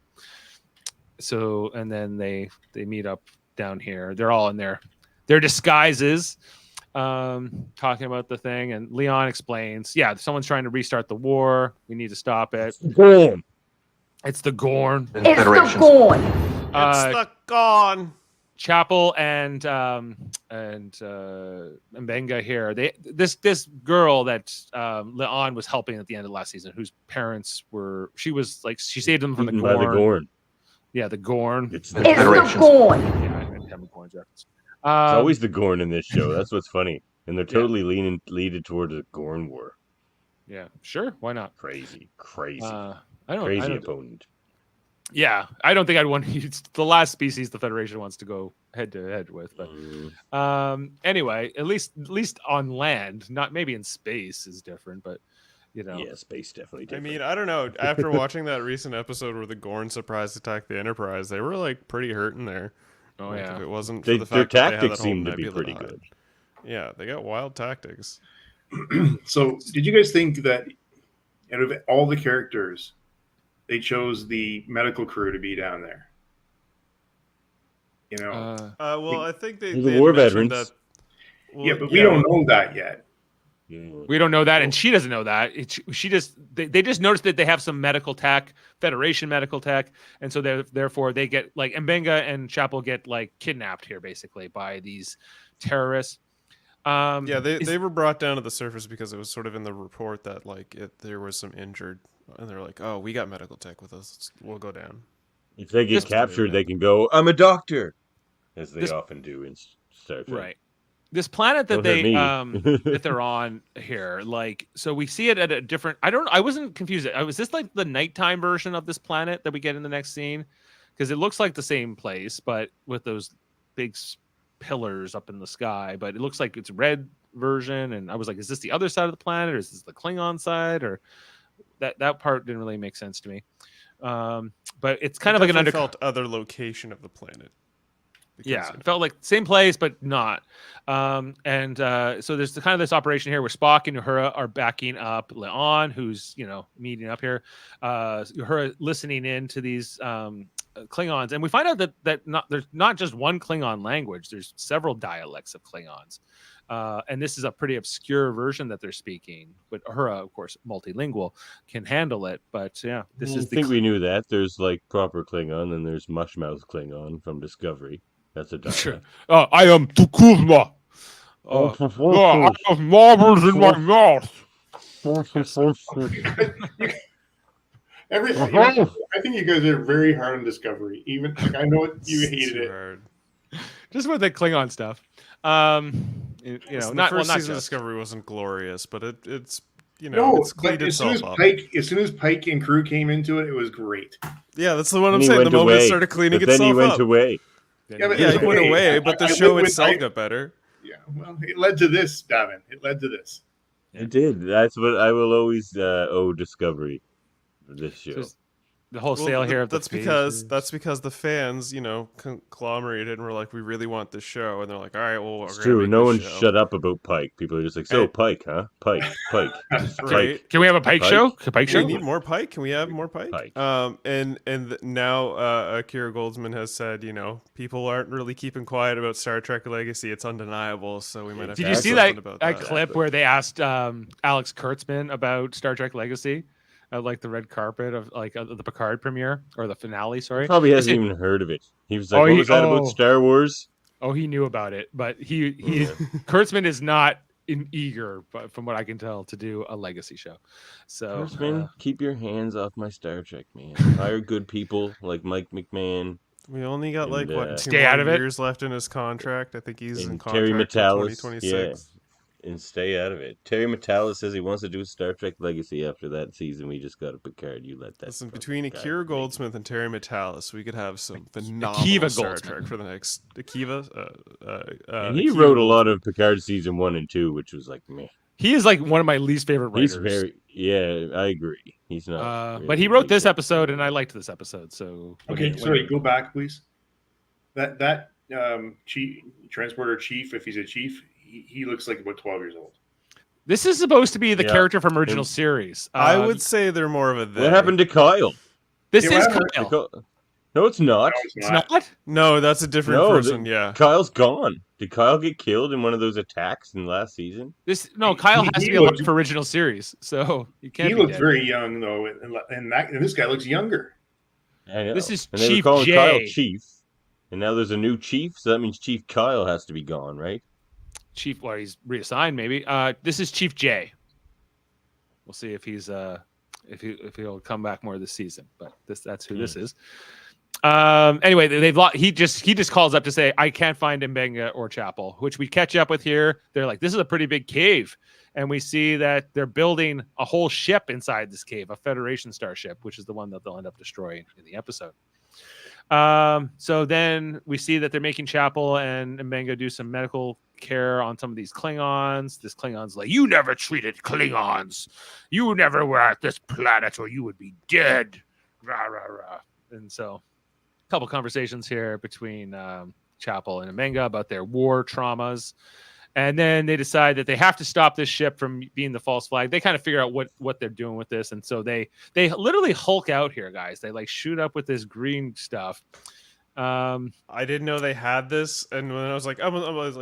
So and then they meet up down here. They're all in their disguises, talking about the thing, and Leon explains, someone's trying to restart the war. We need to stop it. Gorn. It's the Gorn. It's the Gorn. It's the gone. Chapel and Mbenga here. This girl that Leon was helping at the end of last season, whose parents she saved them from the Eaten by the Gorn. Gorn. Yeah, the Gorn. It's It's the Gorn. Yeah, I didn't have a Gorn reference. It's always the Gorn in this show. That's what's funny. And they're totally leaded towards a Gorn war. Yeah, sure. Why not? Crazy. Crazy Opponent. Yeah, I don't think I'd want to use the last species the Federation wants to go head to head with. But anyway, at least on land, not maybe in space is different, but Yeah, space definitely different. I mean, I don't know. After watching that recent episode where the Gorn surprise attacked the Enterprise, they were like pretty hurting there. Oh Like, yeah, if it wasn't Their for the fact that they had tactics that whole seem to be nebula pretty to hide. good. Yeah, they got wild tactics. So, did you guys think that out of all the characters, they chose the medical crew to be down there? Well, I think they The had war mentioned veterans. That, well, Yeah, but we don't know that yet. we don't know that, and she doesn't know that. They just noticed that they have some medical tech, Federation medical tech, and so therefore they get like Mbenga and Chapel get like kidnapped here basically by these terrorists. They were brought down to the surface because it was sort of in the report that there was some injured, and they're like, "Oh, we got medical tech with us. We'll go down." If they get captured, they can go, "I'm a doctor," as they often do in Star Trek. Right. This planet that that they're on here, so we see it at a different. I wasn't confused. Was this like the nighttime version of this planet that we get in the next scene? Because it looks like the same place, but with those big pillars up in the sky. But it looks like it's a red version, and I was like, is this the other side of the planet, or is this the Klingon side, or that part didn't really make sense to me. But it's kind of like an other location of the planet. Yeah, it felt like same place, but not. So there's this operation here where Spock and Uhura are backing up Leon, who's meeting up here. Uhura listening in to these Klingons, and we find out that there's not just one Klingon language. There's several dialects of Klingons. And this is a pretty obscure version that they're speaking. But Uhura, of course, multilingual, can handle it. But yeah, this is I think we knew that. There's like proper Klingon, and there's Mushmouth Klingon from Discovery. That's a dialect. Sure. I am Tukuzma. I have marbles in my mouth. I think you guys are very hard on Discovery. Even like I know you hated it. Hard. Just with the Klingon stuff. You know, The not first not season of just. Discovery wasn't glorious, but it's No, it's cleaned but as soon itself as up. Pike and crew came into it, it was great. Yeah, that's the one I'm And he saying. The went moment it away, started cleaning but then itself he went up. away. Yeah, but Yeah, he went okay. away, but the I show live with- itself I- got better. Yeah, well, it led to this, Davan. It led to this. It did. That's what I will always owe Discovery for this show. Just the whole Well, sale here. Of that's the because phases. the fans, conglomerated and were like, we really want this show, and they're like, all right, well, we're It's gonna true. make No one this show. shut up about Pike. People are just like, so Hey. Pike, huh? Pike. Just Right. Pike. Can we have a Pike Pike? show? A Pike show? We need more Pike. Can we have more Pike? Pike. Now Akira Goldsman has said, people aren't really keeping quiet about Star Trek Legacy. It's undeniable. So we might have. Did to you do see something that, about that that. clip where they asked Alex Kurtzman about Star Trek Legacy, like the red carpet of the Picard premiere or the finale? Sorry, Probably hasn't Is it- even heard of it. He was like, Oh, what he- was that oh. about Star Wars? Oh, he knew about it, but he Yeah. Kurtzman is not eager, but from what I can tell, to do a Legacy show. So Kurtzman, keep your hands off my Star Trek, man. Hire good people like Mike McMahon We only got And, two Stay more out of it. years left in his contract. I think he's in and Terry contract for Metalis. 2026. And stay out of it. Terry Metalis says he wants to do Star Trek Legacy after that season. We just got a Picard. You let that. Listen, fucking between guy Akira make it. Goldsmith and Terry Metalis, we could have some phenomenal Akiva Star Goldsmith. Trek for the next Akiva. And he Akiva wrote a Goldsmith. lot of Picard season 1 and 2, which was like, meh. he is like one of my least favorite writers. He's very, yeah, I agree. He's not. But he wrote this episode, and I liked this episode. So Okay, sorry, go back, please. That chief, transporter chief, if he's a chief, he looks like about 12 years old. this is supposed to be the Yeah. character from original And- series. I would say they're more of a they. What happened to Kyle? This Yeah, is what happened- Kyle. No, it's not. No, It's not. No, that's a different No, person. Yeah. Kyle's gone. Did Kyle get killed in one of those attacks in last season? Kyle He- has to he be alive looked- for original series, so he can't. He be looks dead. very young though, and this guy looks younger. I know. This is and they were Chief calling J. Kyle Chief, and now there's a new chief, so that means Chief Kyle has to be gone, right? Chief. Well, he's reassigned. Maybe. This is Chief J. We'll see if he's if he'll come back more this season. But that's who this is. Anyway, he just calls up to say, I can't find Mbenga or Chapel, which we catch up with here. They're like, this is a pretty big cave. And we see that they're building a whole ship inside this cave, a Federation starship, which is the one that they'll end up destroying in the episode. So then we see that they're making Chapel and Mbenga do some medical care on some of these Klingons. This Klingon's like, you never treated Klingons. You never were at this planet or you would be dead. Rah, rah, rah. And so couple conversations here between Chapel and Mbenga about their war traumas, and then they decide that they have to stop this ship from being the false flag. They kind of figure out what they're doing with this, and so they literally Hulk out here, guys. They like shoot up with this green stuff. I didn't know they had this, and when I was like,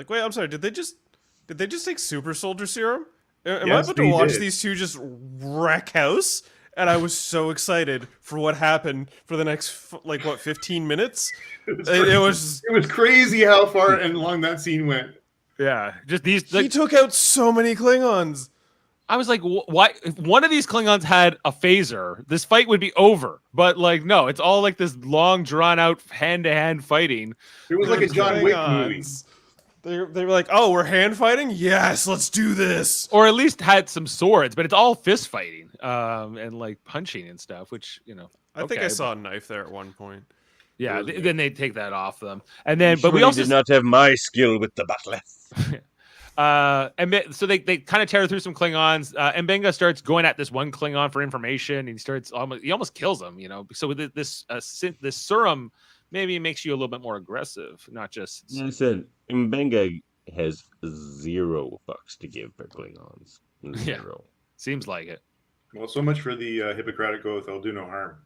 wait, I'm sorry, did they just take super soldier serum? Am I Yes, about to they watch did. these two just wreck house? And I was so excited for what happened for the next 15 minutes. It was crazy how far and long that scene went. Yeah, just these. he took out so many Klingons. I was like, why? If one of these Klingons had a phaser, this fight would be over. But like, no, it's all like this long, drawn out, hand to hand fighting. It was like a John Wick movie. Klingons. They were like, oh, we're hand fighting? Yes, let's do this. Or at least had some swords, but it's all fist fighting and like punching and stuff, which, I think I okay, saw a knife there at one point. yeah, Really? then they take that off them. And then, but Sure we he also, did not have my skill with the battle. so they kind of tear through some Klingons. And Mbenga starts going at this one Klingon for information, and he almost kills him, So with this serum maybe makes you a little bit more aggressive, not just. I said, Mbenga has 0 fucks to give for Klingons. 0. Seems like it. Well, so much for the Hippocratic Oath. I'll do no harm.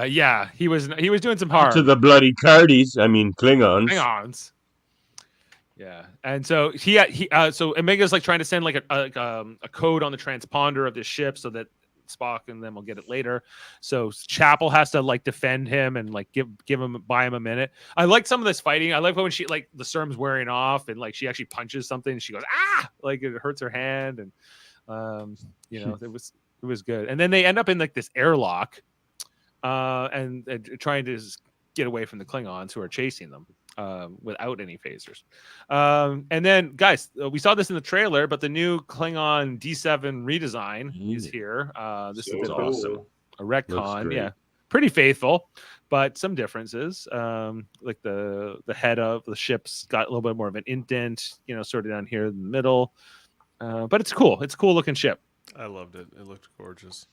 Yeah, he was doing some harm. To the bloody Cardies, I mean Klingons. Klingons. Yeah, and so so Omega's like trying to send like a code on the transponder of this ship so that Spock and them will get it later. So Chapel has to like defend him and like buy him a minute. I like some of this fighting. I like when she like the serum's wearing off and like she actually punches something and she goes like it hurts her hand and it was good. And then they end up in like this airlock and trying to just get away from the Klingons who are chasing them. Without any phasers. And then, guys, we saw this in the trailer, but the new Klingon D7 redesign is here. This is awesome. A retcon. Yeah, pretty faithful, but some differences. Like the head of the ship's got a little bit more of an indent, sort of down here in the middle. But it's cool. It's a cool looking ship. I loved it. It looked gorgeous.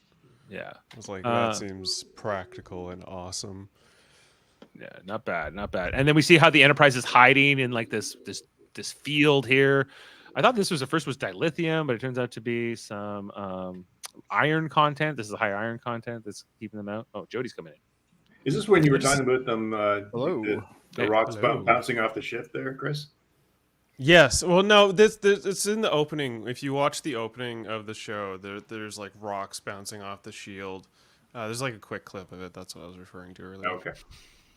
Yeah. I was like, that seems practical and awesome. Yeah, not bad. And then we see how the Enterprise is hiding in like this field here. I thought this was dilithium, but it turns out to be some iron content. This is high iron content that's keeping them out. Oh, Jody's coming in. Is this when you were talking about them? Hello. The rocks bouncing off the ship there, Chris? Yes. Well, no. This it's in the opening. If you watch the opening of the show, there's like rocks bouncing off the shield. There's like a quick clip of it. That's what I was referring to earlier. Okay.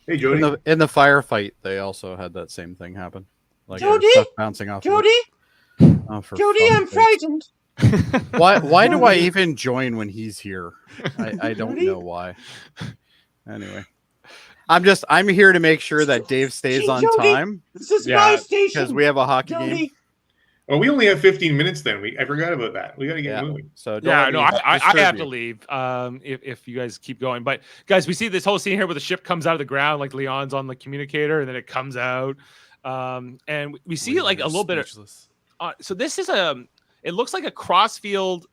Hey, Jody. In the firefight, they also had that same thing happen. Like Jody? stuff bouncing off. Jody? Oh, for Jody, fuck's I'm sake. frightened. Why do I even join when he's here? I don't Jody? know why. Anyway, I'm here to make sure that Dave stays Hey, on Jody. time This is my station. because we have a hockey Jody. game. Oh, we only have 15 minutes then. I forgot about that. We got to get moving. So don't Yeah, let no, me I disturb have you. to leave. If you guys keep going, but guys, we see this whole scene here where the ship comes out of the ground, like Leon's on the communicator, and then it comes out, and we see like a little bit of. So this is it looks like a crossfield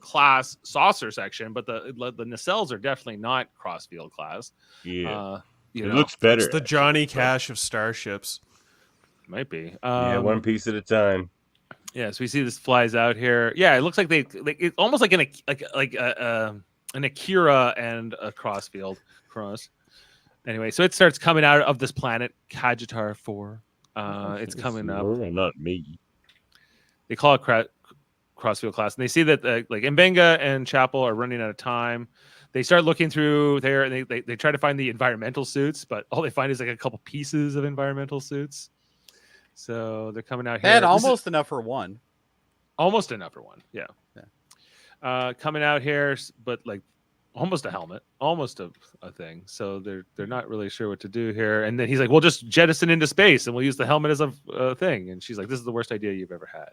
class saucer section, but the nacelles are definitely not crossfield class. Yeah, it looks better. It's the Johnny Cash of starships. Might be. One piece at a time. Yeah, so we see this flies out here. Yeah, it looks like it's almost like an Akira and a crossfield cross. Anyway, so it starts coming out of this planet, Kajitar 4. It's coming up. Not me. They call it crossfield class, and they see that like Mbenga and Chapel are running out of time. They start looking through there, and they try to find the environmental suits, but all they find is like a couple pieces of environmental suits. So they're coming out here. They had almost enough for one. Almost enough for one. Yeah. Coming out here, but like almost a helmet, almost a thing. So they're not really sure what to do here. And then he's like, "We'll just jettison into space, and we'll use the helmet as a thing." And she's like, "This is the worst idea you've ever had."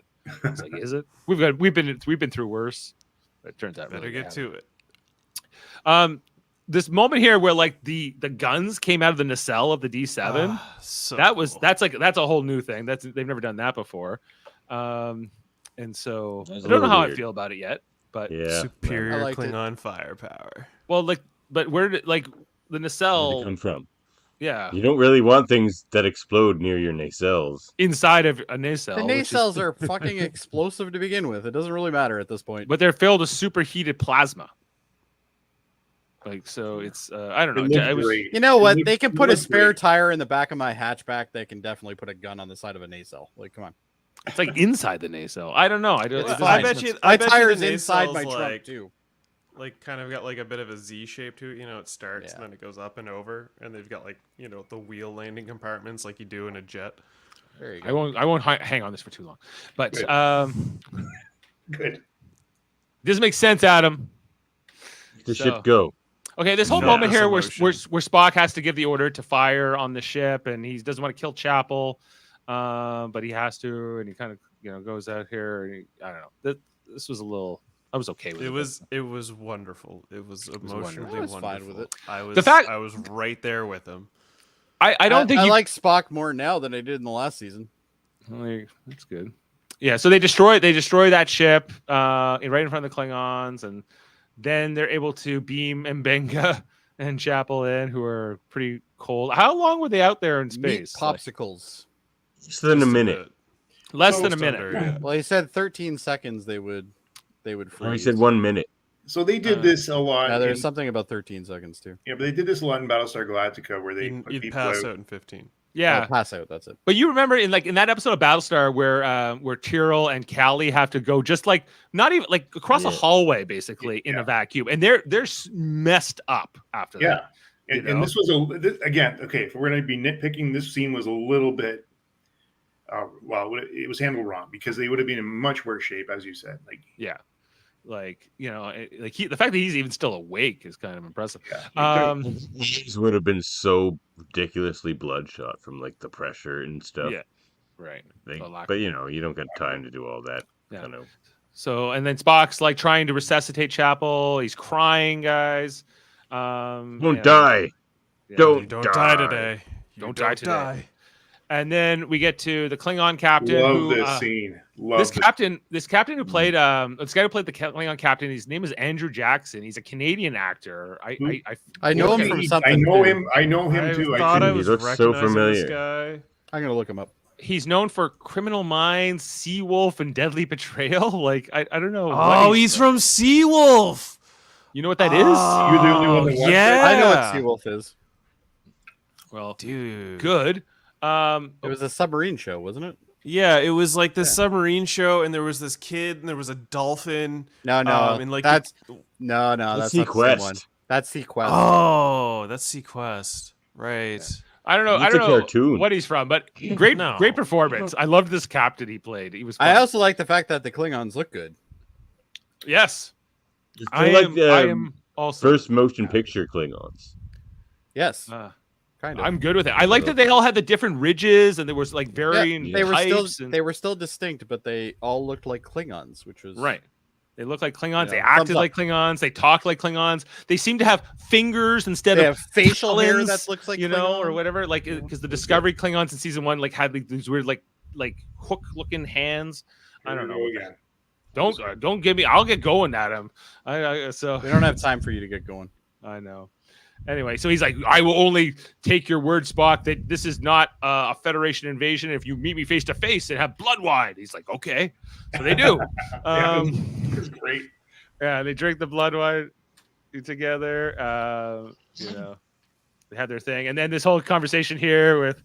It's like, "Is it? We've been through worse." But it turns out Better really get to it. This moment here where like the guns came out of the nacelle of the D7, that's a whole new thing. They've never done that before. And so I don't know how I feel about it yet, but superior liked it. Klingon firepower. well, but where did like the nacelle Where'd they come from? Yeah, You don't really want things that explode near your nacelles. inside of a nacelle. The nacelles are fucking explosive to begin with. It doesn't really matter at this point. but they're filled with superheated plasma. Like so, it's I don't know. It was, You know what? It They can looks put a great. spare tire in the back of my hatchback. They can definitely put a gun on the side of a nacelle. Like, come on. it's like inside the nacelle. I don't know. I don't. It's it fine. doesn't- My the tire is inside my nacelles, trunk too. Like kind of got like a bit of a Z shape to it. You know, it starts Yeah. and then it goes up and over, and they've got like the wheel landing compartments like you do in a jet. There you I go. won't hang on this for too long. But Good. Good. Doesn't make sense, Adam. The So- ship go. Okay, this whole No, moment this here where emotion. Spock has to give the order to fire on the ship, and he doesn't want to kill Chapel, but he has to, and he kind of goes out here. And I don't know. This was a little. I was okay with it. It was wonderful. It was emotionally I was wonderful. fine with it. I was The fact- I was right there with him. I don't think I you like Spock more now than I did in the last season. like, that's good. Yeah, so they destroy that ship right in front of the Klingons, and then they're able to beam Mbenga and Chapel in, who are pretty cold. How long were they out there in Meat space? Like, popsicles. Just in a Just minute. less So than a Just minute. under, yeah. Well, he said 13 seconds they would Oh, freeze. he said 1 minute. So they did this a lot. Yeah, there's in- something about 13 seconds too. Yeah, but they did this a lot in Battlestar Galactica where they You'd, put you'd people pass out. out in 15. Yeah, I'll pass out. That's it. but you remember in that episode of Battlestar where Tyrell and Callie have to go just like not even like across a hallway basically in a vacuum, and they're messed up after Yeah. that. And this was again, okay, if we're going to be nitpicking, this scene was a little bit, it was handled wrong because they would have been in much worse shape, as you said. The fact that he's even still awake is kind of impressive. These would have been so ridiculously bloodshot from like the pressure and stuff. Yeah, right. But you don't get time to do all that. Yeah. Kind of. So and then Spock's like trying to resuscitate Chapel. He's crying, guys. Don't die. Yeah, Don't die today. Don't die today. And then we get to the Klingon captain. Love this scene. This captain who played this guy who played the Klingon captain. His name is Andrew Jackson. He's a Canadian actor. I know him from something. I know him too. I thought I He was looks so recognizing familiar. this guy. I'm gonna look him up. He's known for Criminal Minds, Seawolf, and Deadly Betrayal. Like I don't know. Oh, he's from Seawolf. You know what that is? You're the only one that watched yeah. I know what Seawolf is. Well, dude, good. It was a submarine show, wasn't it? Yeah, it was like this submarine show, and there was this kid, and there was a dolphin. No, and like that's that's not the same one. That's Sequest. Oh, that's Sequest, right? Yeah. I don't know. It's a cartoon. What he's from, but great performance. I loved this captain he played. He was fun. I also like the fact that the Klingons look good. Yes. I am also first motion picture Klingons. Yes. Kind of. I'm good with it. I like that they all had the different ridges and there was like varying types. They were still distinct, but they all looked like Klingons, which was right. They look like Klingons. They acted like Klingons. They talked like Klingons. They seem to have fingers instead of facial hair that looks like or whatever. Like because the Discovery Klingons in season 1 like had like, these weird like hook looking hands. I don't know. Don't give me. I'll get going at him. So we don't have time for you to get going. I know. Anyway, so he's like, I will only take your word, Spock, that this is not a Federation invasion if you meet me face to face and have blood wine. He's like, okay. So they do. It's great. Yeah, they drink the blood wine together. They had their thing. And then this whole conversation here with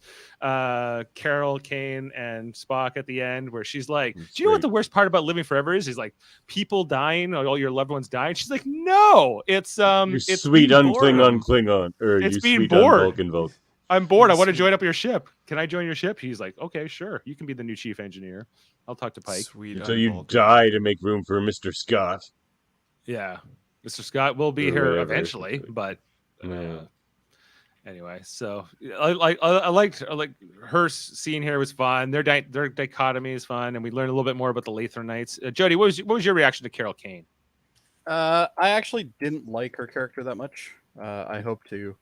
Carol, Kane, and Spock at the end where she's like, do you know what the worst part about living forever is? He's like, people dying, all your loved ones dying. She's like, no, it's it's sweet Klingon. Or it's you being sweet bored. Vulcan. I'm bored. I want to join up your ship. Can I join your ship? He's like, okay, sure. You can be the new chief engineer. I'll talk to Pike. Sweet. So you die to make room for Mr. Scott. Yeah. Mr. Scott will be here eventually, but anyway, so I liked her scene here was fun. Their dichotomy is fun, and we learned a little bit more about the Lather Knights. Jody, what was your reaction to Carol Kane? I actually didn't like her character that much. I hope to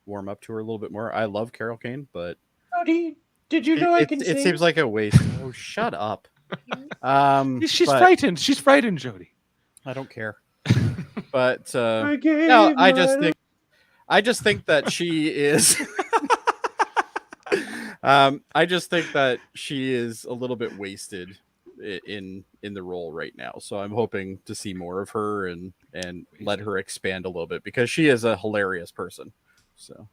warm up to her a little bit more. I love Carol Kane, but Jody, did you know I can sing? It seems like a waste. Oh, shut up. She's frightened. She's frightened, Jody. I don't care. But no, I just think that she is. I just think that she is a little bit wasted in the role right now. So I'm hoping to see more of her and let her expand a little bit because she is a hilarious person. So.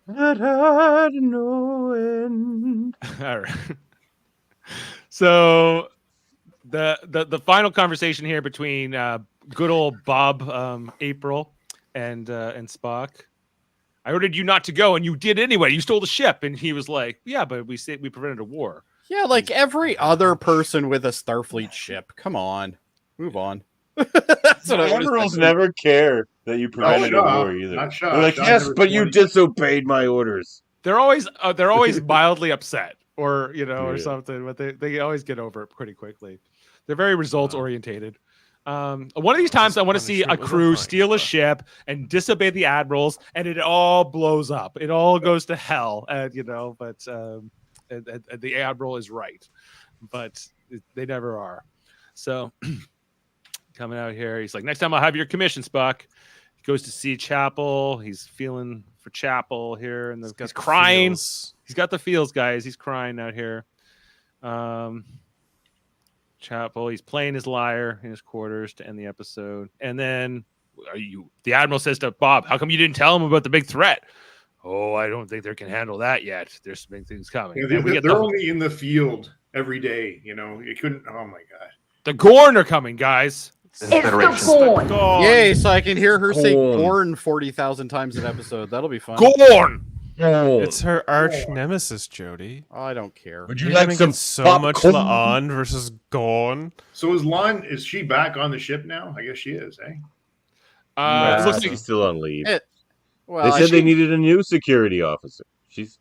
That had no end. All right. So the final conversation here between good old Bob, April, and Spock. I ordered you not to go, and you did anyway. You stole the ship, and he was like, "Yeah, but we prevented a war." Yeah, like every other person with a Starfleet ship. Come on, move on. That's what Admirals never care that you prevented a war either. They're like, yes, but you disobeyed my orders. They're always mildly upset, or or something, but they always get over it pretty quickly. They're very results orientated. One of these times, I want to see a crew steal a ship and disobey the admirals, and it all blows up. It all goes to hell, and but the admiral is right, but they never are. So. Coming out here, he's like, next time I'll have your commission, Spock. He goes to see Chapel. He's feeling for Chapel here, and he's crying. He's got the feels, guys. He's crying out here. Chapel, he's playing his lyre in his quarters to end the episode. And then the Admiral says to Bob, how come you didn't tell him about the big threat? oh, I don't think they can handle that yet. There's some big things coming. You And know, we get they're only in the field every day. You know, you couldn't. Oh my god. the Gorn are coming, guys. Federation. Gone. Yay! So I can hear her say Gorn. "Gorn" 40,000 times an episode. That'll be fun. Gorn. It's her arch nemesis, Jody. Oh, I don't care. Would You're you like gonna some get so much popcorn? La'an versus Gone. So is she back on the ship now? I guess she is, eh? It looks like She's still on leave. Well, They said they needed a new security officer. She's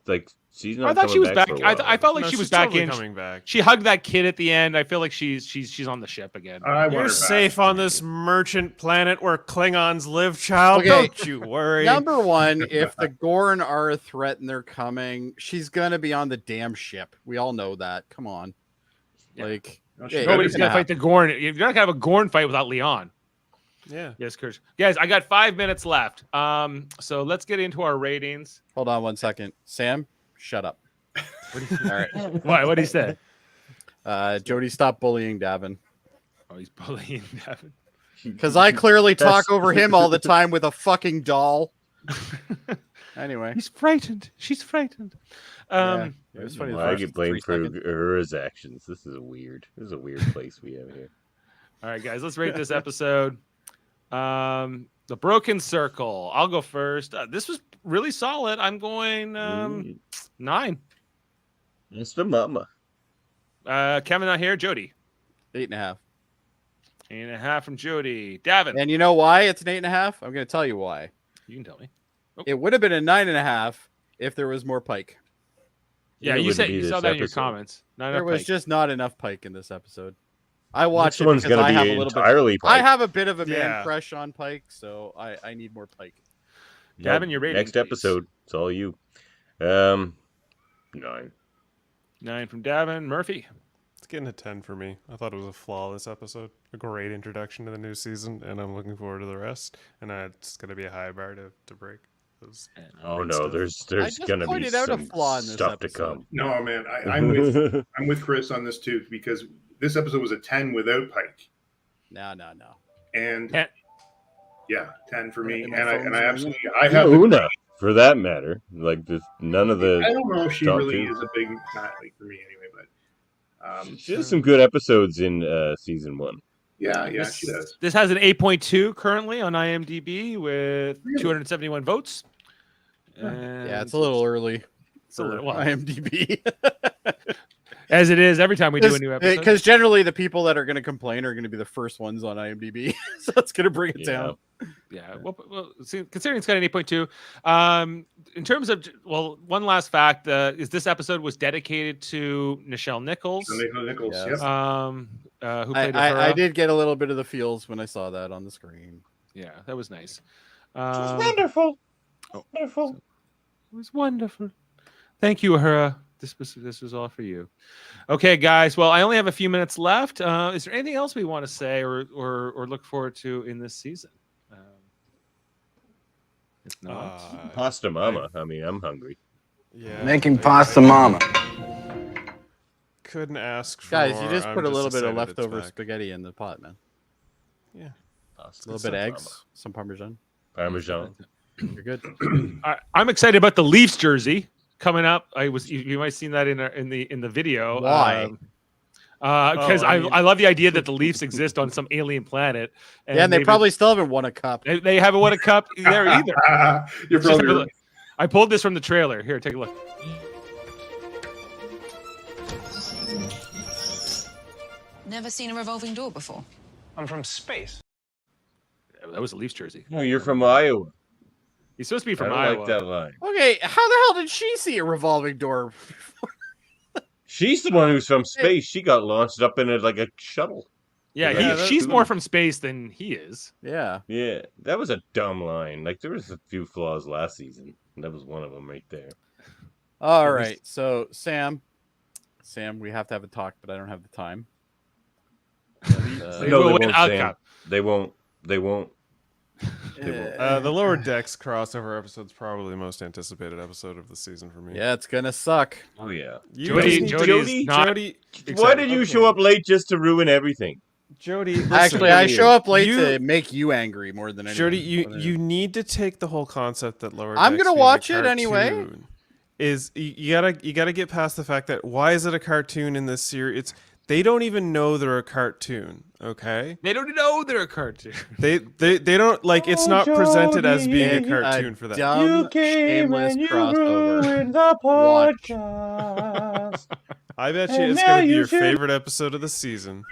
not. I thought she was coming back. for a while. I felt like No, she was she's back totally in. coming back. She hugged that kid at the end. I feel like she's on the ship again. I want her You're back. safe on this merchant planet where Klingons live, child. Okay. Don't you worry. Number one, if the Gorn are a threat and they're coming, she's gonna be on the damn ship. We all know that. Come on, Yeah. like No, she yeah, better Nobody's it's gonna gonna fight the Gorn. You're not gonna have a Gorn fight without Leon. Yeah. Yes, Kurt. Guys, I got 5 minutes left. So let's get into our ratings. Hold on 1 second, Sam. Shut up. All right, Why? What did he say? Jody, stop bullying Davan. Oh, he's bullying Davan. Because I clearly That's- talk over him all the time with a fucking doll. Anyway, He's frightened. She's frightened. it was funny. the Well, I first get blamed 3 for seconds. Ura's actions. This is weird. This is a weird place we have here. All right, guys, let's rate this episode. The Broken Circle. I'll go first. This was really solid. I'm going 9. That's the mama. Kevin not here. Jody. 8.5. 8.5 from Jody. Davin. And you know why it's an 8.5? I'm going to tell you why. You can tell me. It would have been a 9.5 if there was more Pike. Yeah, It you wouldn't said be you this saw that in your episode. comments. Not There enough was Pike. just not enough Pike in this episode. I watched This it one's because gonna I be have a little bit. entirely I Pike. have a bit of a man Yeah. crush on Pike, so I need more Pike. Davin, your rating, Next please. episode. It's all you. 9. 9 from Davin. Murphy. It's getting a 10 for me. I thought it was a flawless episode. A great introduction to the new season, and I'm looking forward to the rest. And it's going to be a high bar to break. Oh Great no, stuff. there's just gonna be pointed out a some flaw in this stuff to episode. come. No, man, I'm with Chris on this too because this episode was a 10 without Pike, No. and 10. yeah, 10 for me. And And my I phone's ringing. absolutely I have. Una, for that matter. Like there's none of the. I don't know if she top really two. is a big not like for me anyway, but She has some good episodes in season 1. yeah, This- she does. This has an 8.2 currently on IMDb with 271 votes. Yeah, it's a little early It's a for little- well, IMDb. as it is every time we do a new episode. Because generally the people that are going to complain are going to be the first ones on IMDb, so it's going to bring it down. Yeah, well, see, considering it's got an 8.2. In terms of, well, one last fact is this episode was dedicated to Nichelle Nichols, Nichols. Yes. Yep. who played Uhura. I did get a little bit of the feels when I saw that on the screen. Yeah, that was nice. Wonderful. Wonderful. It was wonderful. Thank you, Uhura. This was all for you. Okay, guys. Well, I only have a few minutes left. Is there anything else we want to say or look forward to in this season? If not, Pasta Mama. I mean, I'm hungry. Yeah. Making pasta mama. Couldn't ask for Guys, more. you just I'm put a little bit of excited it's leftover back. spaghetti in the pot, man. Yeah. Pasta A little bit of Mama. eggs, some Parmesan. Parmesan. You're good. I'm excited about the Leafs jersey coming up. You might have seen that in the video. Why? Because I mean- I love the idea that the Leafs exist on some alien planet. Yeah, and they maybe- probably still haven't won a cup. they haven't won a cup there either. You're It's just probably a- I pulled this from the trailer. Here, take a look. Never seen a revolving door before. I'm from space. That was a Leafs jersey. No, you're from Iowa. He's supposed to be I from don't Iowa. like that line. Okay, how the hell did she see a revolving door? She's the one who's from space. She got launched up in a shuttle. Yeah, Yeah, she's that's- more from space than he is. Yeah. Yeah, that was a dumb line. Like there was a few flaws last season. And that was one of them right there. All At right. least- So, Sam, we have to have a talk, but I don't have the time. They No, will they win won't, out Sam. cup. They won't. They won't. The Lower Decks crossover episode's probably the most anticipated episode of the season for me. Yeah, it's gonna suck. Oh yeah. You Jody- guys- Jody is not Jody, Why did you show up late just to ruin everything? Jody, listen, Actually, I show up late you- to make you angry more than anything. Jody, you need to take the whole concept that Lower I'm Decks gonna being a watch it anyway. cartoon Is you gotta get past the fact that why is it a cartoon in this series? They don't even know they're a cartoon. Okay, They don't know they're a cartoon. they don't like it's not presented as being a It's cartoon for them. Dumb, shameless crossover. the Watch. podcast. I bet you And it's now gonna be you your should- favorite episode of the season.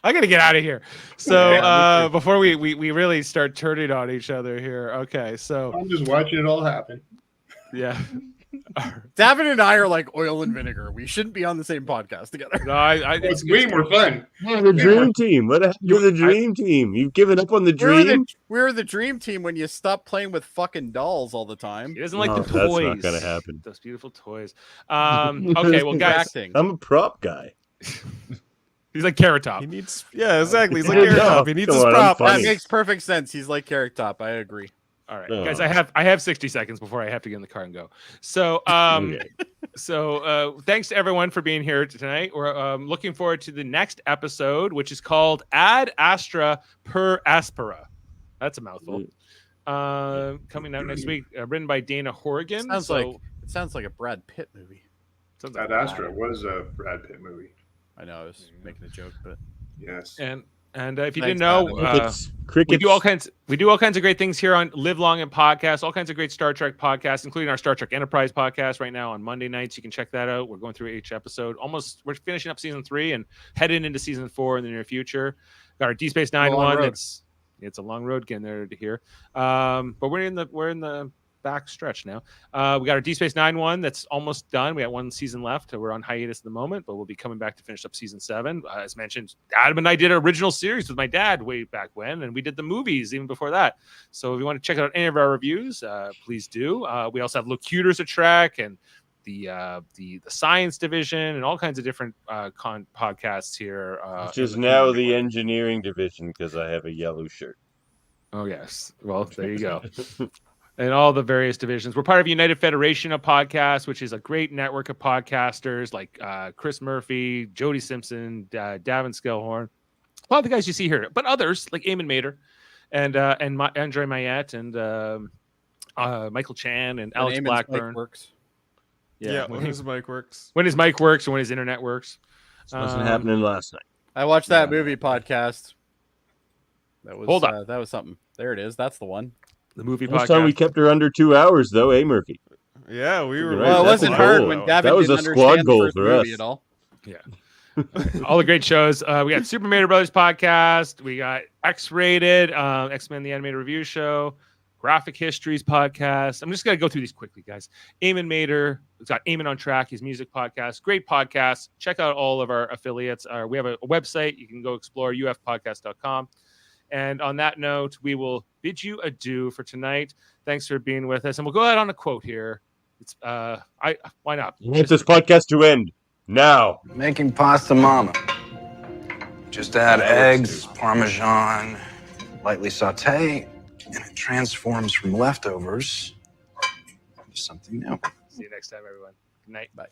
I gotta get out of here. So Yeah, before we really start turning on each other here. Okay, so I'm just watching it all happen. yeah. Davin and I are like oil and vinegar. We shouldn't be on the same podcast together. No, It's way more fun. Yeah, the dream team. What happened to the dream team? You've given up on the dream. We're the dream team when you stop playing with fucking dolls all the time. He doesn't like No, the that's toys. not gonna happen. Those beautiful toys. Okay, well, guys, Acting. I'm a prop guy. he's like Carrot Top. He needs, yeah, exactly. He's like Yeah, Carrot no, Top. He needs come his on, I'm prop. funny. That makes perfect sense. He's like Carrot Top. I agree. All right, Oh. guys, I have 60 seconds before I have to get in the car and go. So, Okay. thanks to everyone for being here tonight. We're looking forward to the next episode, which is called Ad Astra per Aspera. That's a mouthful. Coming out next week, written by Dana Horgan. It sounds like a Brad Pitt movie. sounds Ad like Astra was a Brad Pitt movie. I know I was making a joke, but Yes. And if you Thanks, didn't know, Crickets. we do all kinds of great things here on Live Long and Podcast, all kinds of great Star Trek podcasts, including our Star Trek Enterprise podcast right now on Monday nights. You can check that out. We're going through each episode. We're finishing up season 3 and heading into season 4 in the near future. Got our Deep Space Nine one. It's a long road getting there to here. But we're in the back stretch now. We got our Deep Space Nine one that's almost done. We got one season left. We're on hiatus at the moment, but we'll be coming back to finish up season 7. As mentioned, Adam and I did an original series with my dad way back when, and we did the movies even before that. So if you want to check out any of our reviews, please do. We also have Locutors of Trek and the science division and all kinds of different podcasts here. Which is now the engineering division because I have a yellow shirt. Oh yes. Well, there you go. And all the various divisions. We're part of United Federation of Podcasts, which is a great network of podcasters like Chris Murphy, Jody Simpson, Davan Skelhorn, a lot of the guys you see here, but others like Eamon Mater and Andre Mayette and Michael Chan and Alex Eamon's Blackburn. mic works. Yeah, when his mic works. When his mic works and when his internet works. This wasn't happening last night. I watched that movie podcast. That was Hold on. that was something. There it is. That's the one. The movie This podcast. time we kept her under 2 hours, though, Murphy? Yeah, we were. Right, Well, it that's wasn't a hard goal. when That Davin was didn't a squad understand goal the first for movie us. at all. Yeah. All the great shows. We got Super Mario Brothers podcast. We got X-Rated, X-Men the Animated Review Show, Graphic Histories podcast. I'm just going to go through these quickly, guys. Eamon Mater. We've got Eamon on Track, his music podcast. Great podcast. Check out all of our affiliates. We have a website. You can go explore ufpodcast.com. And on that note, we will bid you adieu for tonight. Thanks for being with us. And we'll go out on a quote here. It's why not? I want this podcast to end now. Making pasta mama. Just add eggs, Parmesan, lightly saute, and it transforms from leftovers to something new. See you next time, everyone. Good night. Bye.